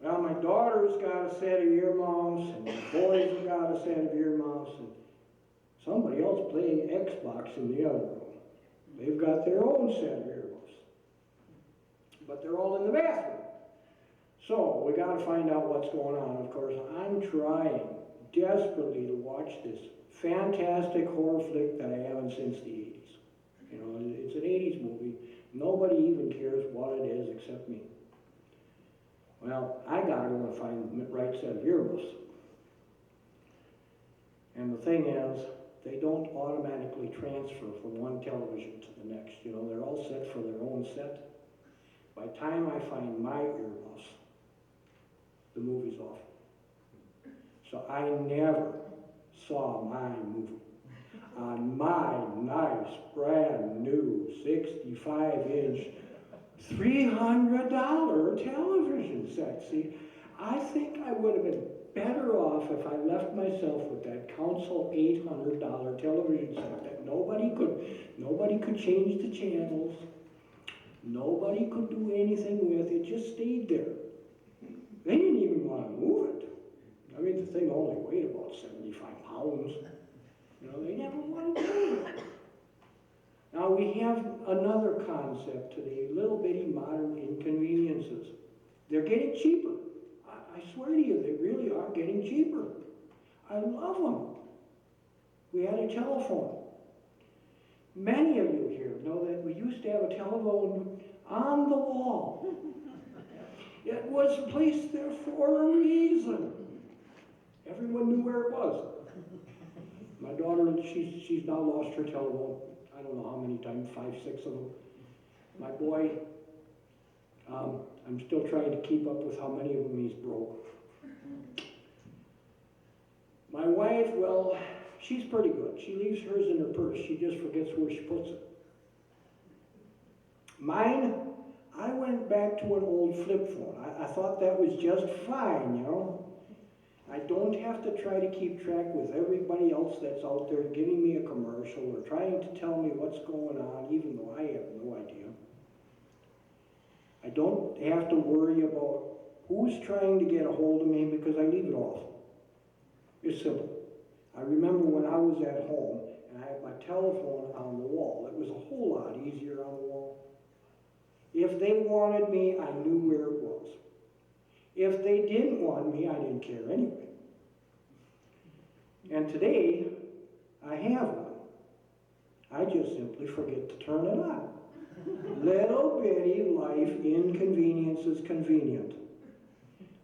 Well, my daughter's got a set of earmuffs, and my boys have got a set of earmuffs, and somebody else playing Xbox in the other room. They've got their own set of earmuffs. But they're all in the bathroom. So we got to find out what's going on. Of course, I'm trying desperately to watch this fantastic horror flick that I haven't since the 80s. You know, it's an 80s movie. Nobody even cares what it is except me. Well, I got to go and find the right set of earmuffs. And the thing is, they don't automatically transfer from one television to the next. You know, they're all set for their own set. By the time I find my earmuffs, the movie's off. So I never saw my movie on my nice, brand new 65-inch, $300 television set. See, I think I would have been better off if I left myself with that Council $800 television set that nobody could change the channels, nobody could do anything with. It just stayed there. They didn't even want to move it. I mean, the thing only weighed about 75 pounds. You know, they never wanted to move it. Now we have another concept today, little bitty modern inconveniences. They're getting cheaper. I swear to you, they really are getting cheaper. I love them. We had a telephone. Many of you here know that we used to have a telephone on the wall. It was placed there for a reason. Everyone knew where it was. My daughter, she's now lost her telephone. I don't know how many times, 5, 6 of them. My boy, I'm still trying to keep up with how many of them he's broke. My wife, well, she's pretty good. She leaves hers in her purse. She just forgets where she puts it. Mine, I went back to an old flip phone. I thought that was just fine, you know. I don't have to try to keep track with everybody else that's out there giving me a commercial or trying to tell me what's going on, even though I have no idea. I don't have to worry about who's trying to get a hold of me because I leave it off. It's simple. I remember when I was at home and I had my telephone on the wall. It was a whole lot easier on the wall. If they wanted me, I knew where it was. If they didn't want me, I didn't care anyway. And today, I have one. I just simply forget to turn it on. Little bitty life inconvenience is convenient.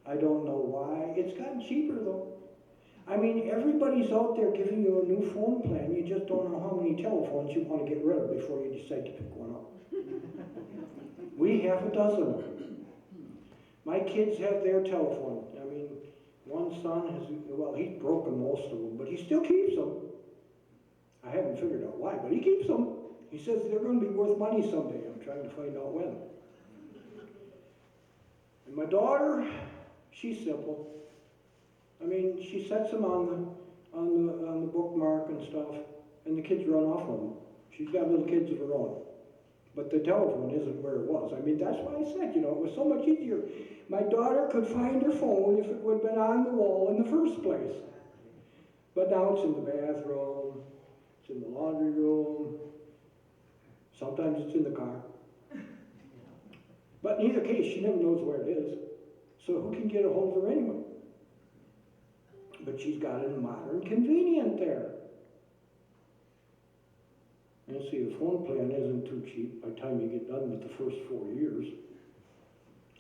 I don't know why. It's gotten cheaper though. I mean, everybody's out there giving you a new phone plan. You just don't know how many telephones you want to get rid of before you decide to pick one up. We have a dozen of them. My kids have their telephone. I mean, one son has, well, he's broken most of them, but he still keeps them. I haven't figured out why, but he keeps them. He says they're going to be worth money someday. I'm trying to find out when. And my daughter, she's simple. I mean, she sets them on the bookmark and stuff, and the kids run off of them. She's got little kids of her own. But the telephone isn't where it was. I mean, that's why I said, you know, it was so much easier. My daughter could find her phone if it would have been on the wall in the first place. But now it's in the bathroom, it's it's in the laundry room, sometimes it's in the car. But in either case, she never knows where it is, so who can get a hold of her anyway? But she's got a modern convenient there. And see, the phone plan isn't too cheap by the time you get done with the first 4 years.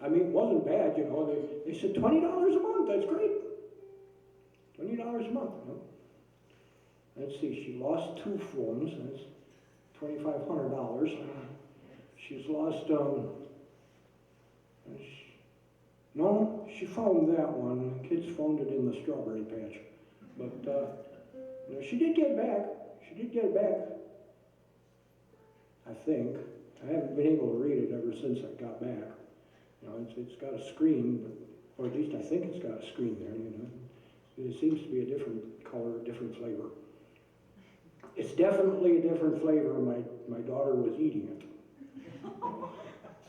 I mean, it wasn't bad, you know. They said $20 a month, that's great. $20 a month, you know. Let's see, she lost 2 phones, that's $2,500. She's lost, no, she found that one. The kids found it in the strawberry patch. But, you know, she did get it back. She did get it back. I think. I haven't been able to read it ever since I got back. You know, it's got a screen, but, or at least I think it's got a screen there, you know. It seems to be a different color, a different flavor. It's definitely a different flavor. My daughter was eating it.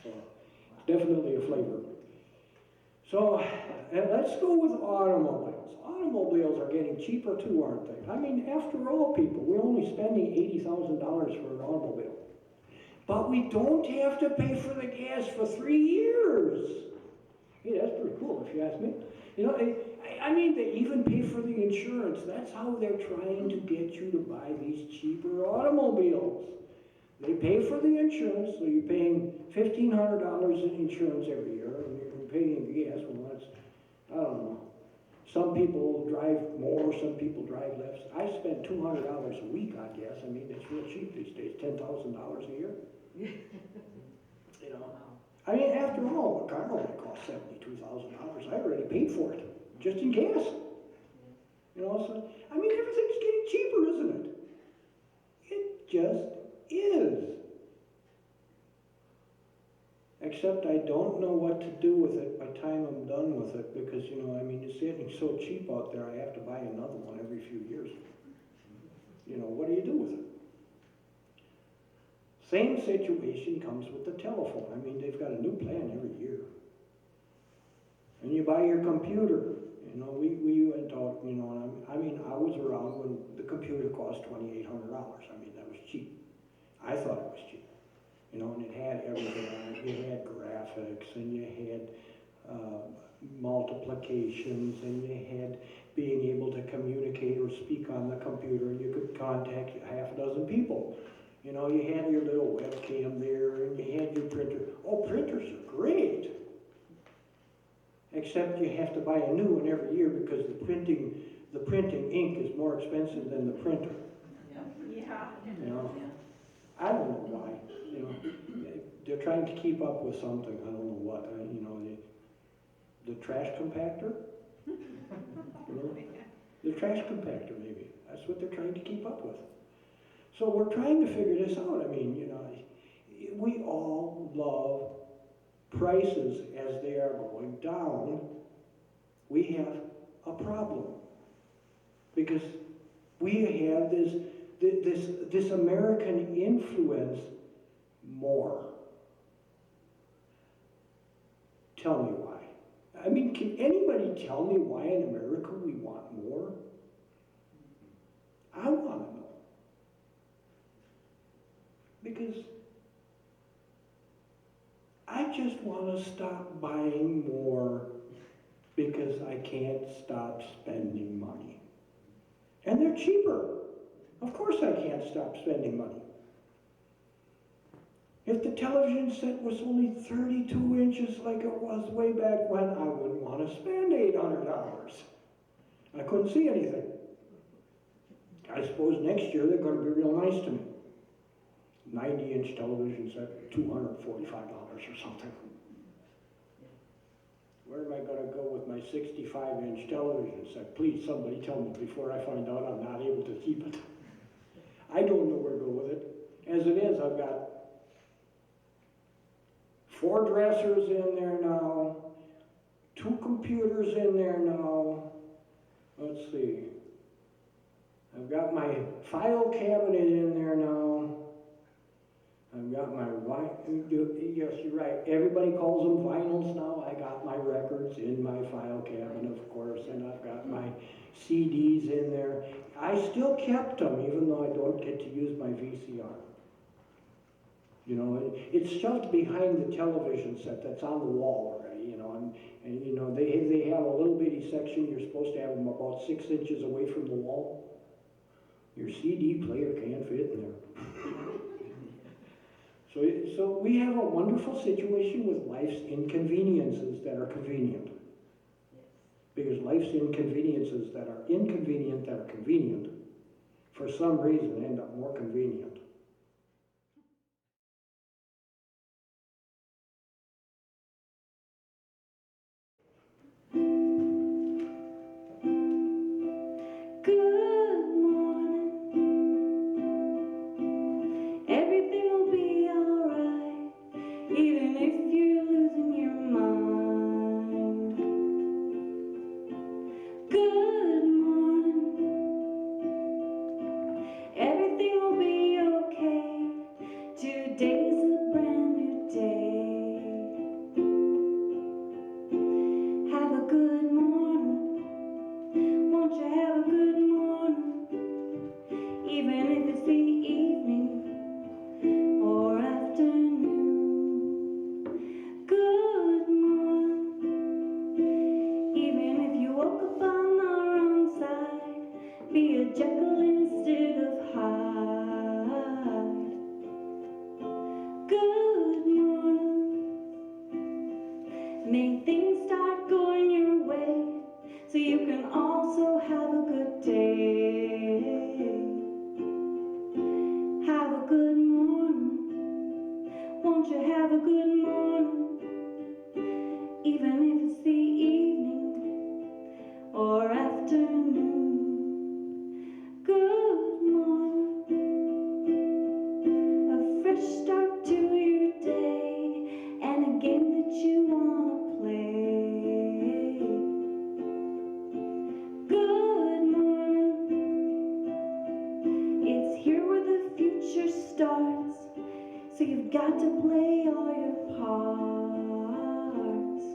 So, it's definitely a flavor. So, and let's go with automobiles. Automobiles are getting cheaper too, aren't they? I mean, after all, people, we're only spending $80,000 for an automobile. But we don't have to pay for the gas for 3 years. Hey, that's pretty cool, if you ask me. You know, I mean, they even pay for the insurance. That's how they're trying to get you to buy these cheaper automobiles. They pay for the insurance, so you're paying $1,500 in insurance every year, and you're paying gas. Well, that's, I don't know. Some people drive more, some people drive less. I spend $200 a week on gas. I mean, it's real cheap these days, $10,000 a year. You know, I mean, after all, a car only costs $72,000. I already paid for it, just in gas. You know, so, I mean, everything's getting cheaper, isn't it? It just is. Except I don't know what to do with it by the time I'm done with it because, you know, I mean, it's getting so cheap out there, I have to buy another one every few years. You know, what do you do with it? Same situation comes with the telephone. I mean, they've got a new plan every year. And you buy your computer. You know, we went out, you know, I mean, I was around when the computer cost $2,800. I mean, that was cheap. I thought it was cheap. You know, and it had everything on it. You had graphics, and you had multiplications, and you had being able to communicate or speak on the computer, and you could contact half a dozen people. You know, you had your little webcam there, and you had your printer. Oh, printers are great! Except you have to buy a new one every year because the printing ink is more expensive than the printer. Yeah. You know, I don't know why. You know, they're trying to keep up with something. I don't know what. You know, the trash compactor. You know, the trash compactor maybe. That's what they're trying to keep up with. So we're trying to figure this out. I mean, you know, we all love prices as they are going down. We have a problem because we have this American influence more. Tell me why. I mean, can anybody tell me why in America we want more? I want to know. Because I just want to stop buying more because I can't stop spending money. And they're cheaper. Of course I can't stop spending money. If the television set was only 32 inches like it was way back when, I wouldn't want to spend $800. I couldn't see anything. I suppose next year they're going to be real nice to me. 90-inch television set, $245 or something. Where am I going to go with my 65-inch television set? Please, somebody tell me before I find out I'm not able to keep it. I don't know where to go with it. As it is, I've got 4 dressers in there now, 2 computers in there now. Let's see. I've got my file cabinet in there now. I've got my yes, you're right. Everybody calls them vinyls now. I got my records in my file cabinet, of course, and I've got my CDs in there. I still kept them, even though I don't get to use my VCR. You know, it's shoved behind the television set that's on the wall already, you know, and you know, they have a little bitty section. You're supposed to have them about 6 inches away from the wall. Your CD player can't fit in there. So we have a wonderful situation with life's inconveniences that are convenient. Because life's inconveniences that are inconvenient, that are convenient, for some reason end up more convenient. Good morning. Everything will be alright, even if you're losing your mind. Good morning. Everything will be okay. Today's a brand new day. Have a good morning. Won't you have a good morning? Even if it's the evening or afternoon. Good morning. Even if you woke up on the wrong side, be a Jekyll instead of Hyde. Good morning. May things start going your way, so you can also have a good day. Have a good morning. Won't you have a good morning? Even if it's the evening or afternoon. Good morning. A fresh start to your day and a game that you wanna play. Good morning. It's here where the future starts, so you've got to play all your parts.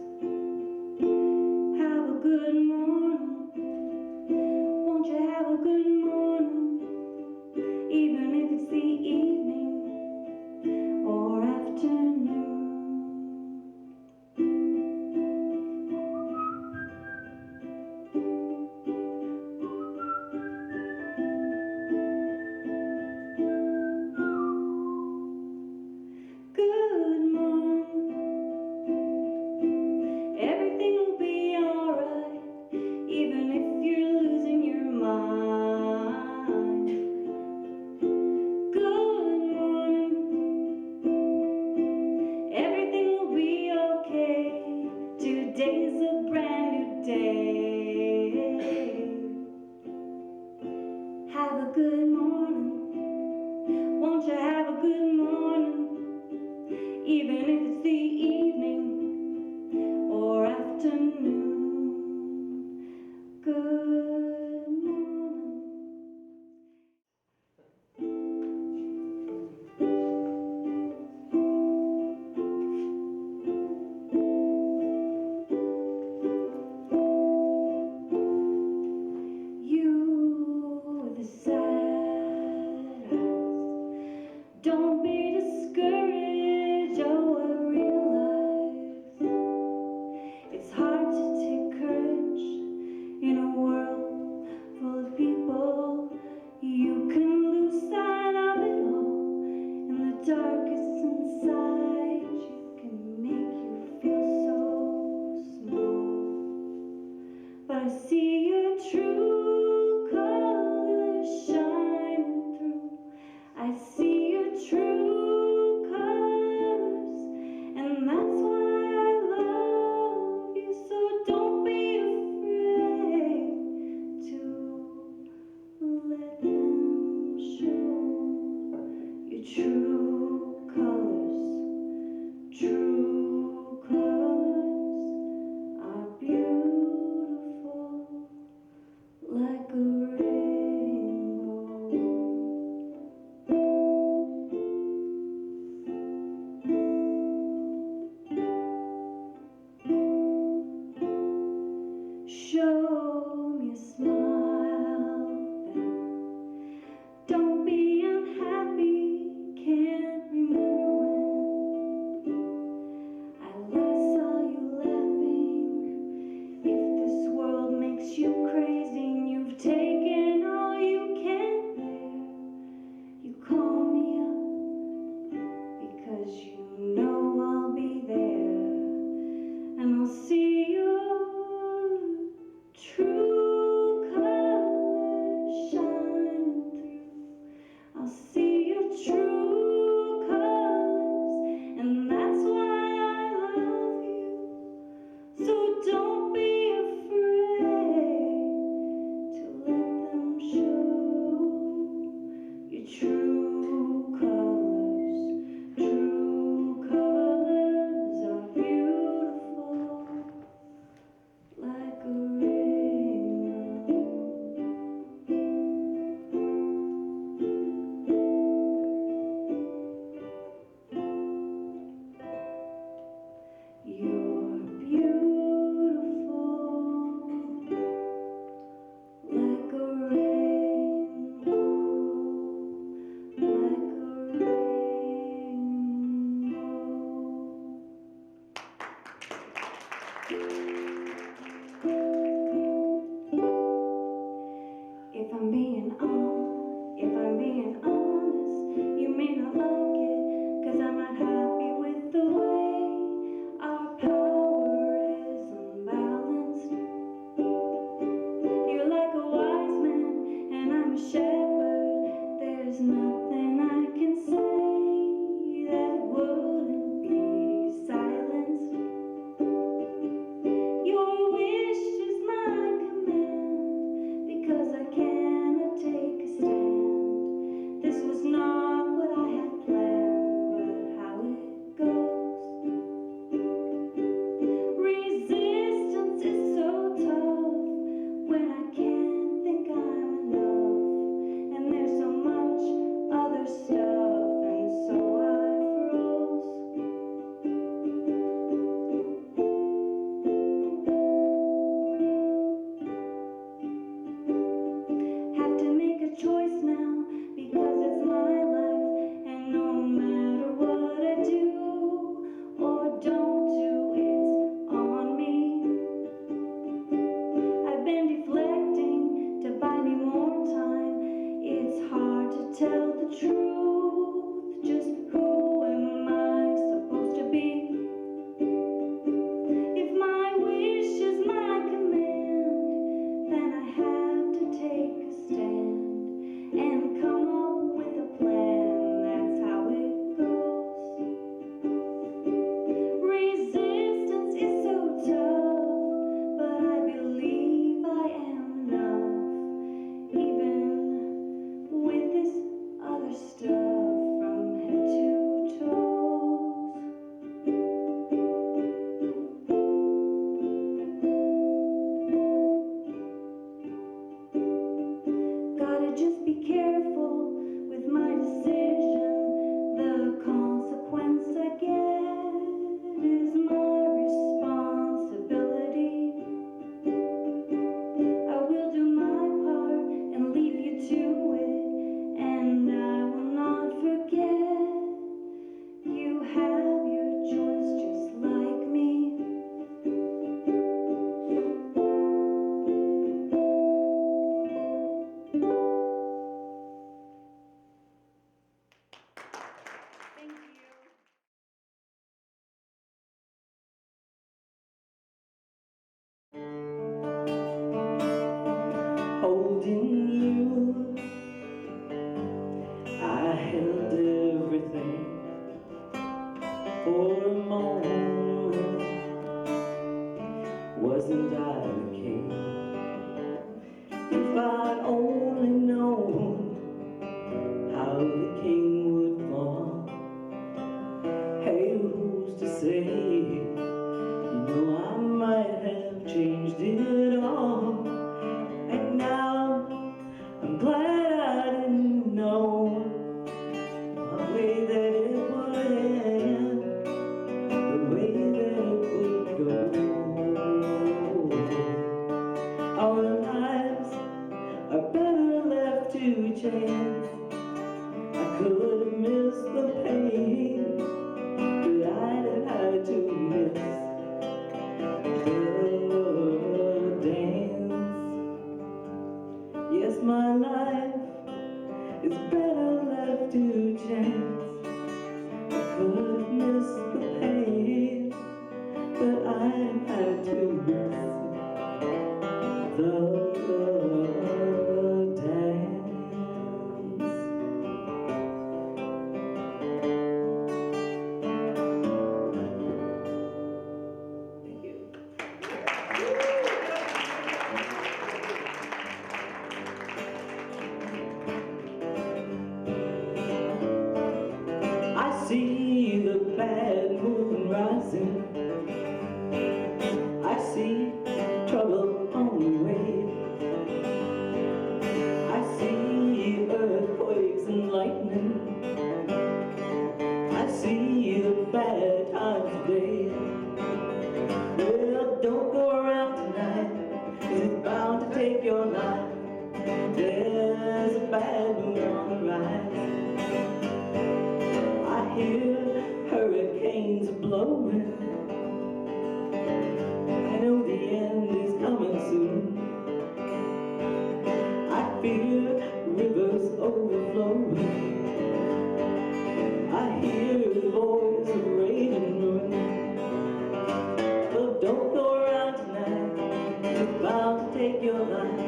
Have a good morning. Won't you have a good morning? Even if it's the evening or afternoon. Good morning. Everything will be alright, even if you're losing your mind. Good morning. Everything will be okay. Today's a brand new day. Have a good morning. Won't you have a good morning? Even if it's the evening or afternoon. Good morning. You with the sad eyes, don't be discouraged. Oh, I realize it's hard to take courage in a world full of people. You can lose sight of it all in the darkest inside. You can make you feel so small. But I see your true colors shining through. I see your true colors, and that's why I love you. So don't be afraid to let them show your true colors. True colors are beautiful. to chance. I could have missed the pain, but I had to miss the dance. Thank you. I see the bad moon rising. I see trouble on the way. I see earthquakes and lightning. I see the bad times today. Well, don't go around tonight, 'cause it's bound to take your life. There's a bad moon on the rise. I hear hurricanes blowing. I know the end is coming soon. I fear rivers overflowing. I hear the voice of raging ruin. Well, don't go around tonight, it's bound to take your life.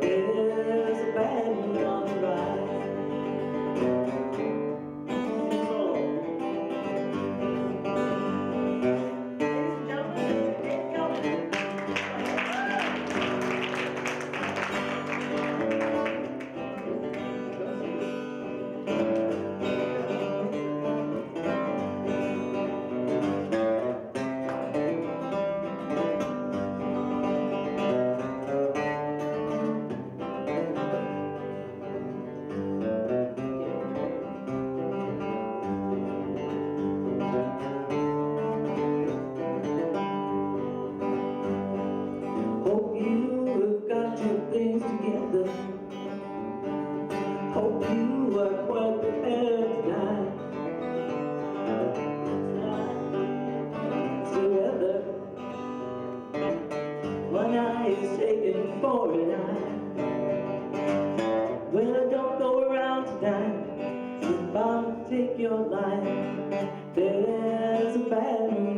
There's a bad moon on the rise. Hope you have got your things together. Hope you are quite prepared tonight. Together, one eye is taken for an eye. Well, don't go around tonight, it's bound to take your life. There's a bad moon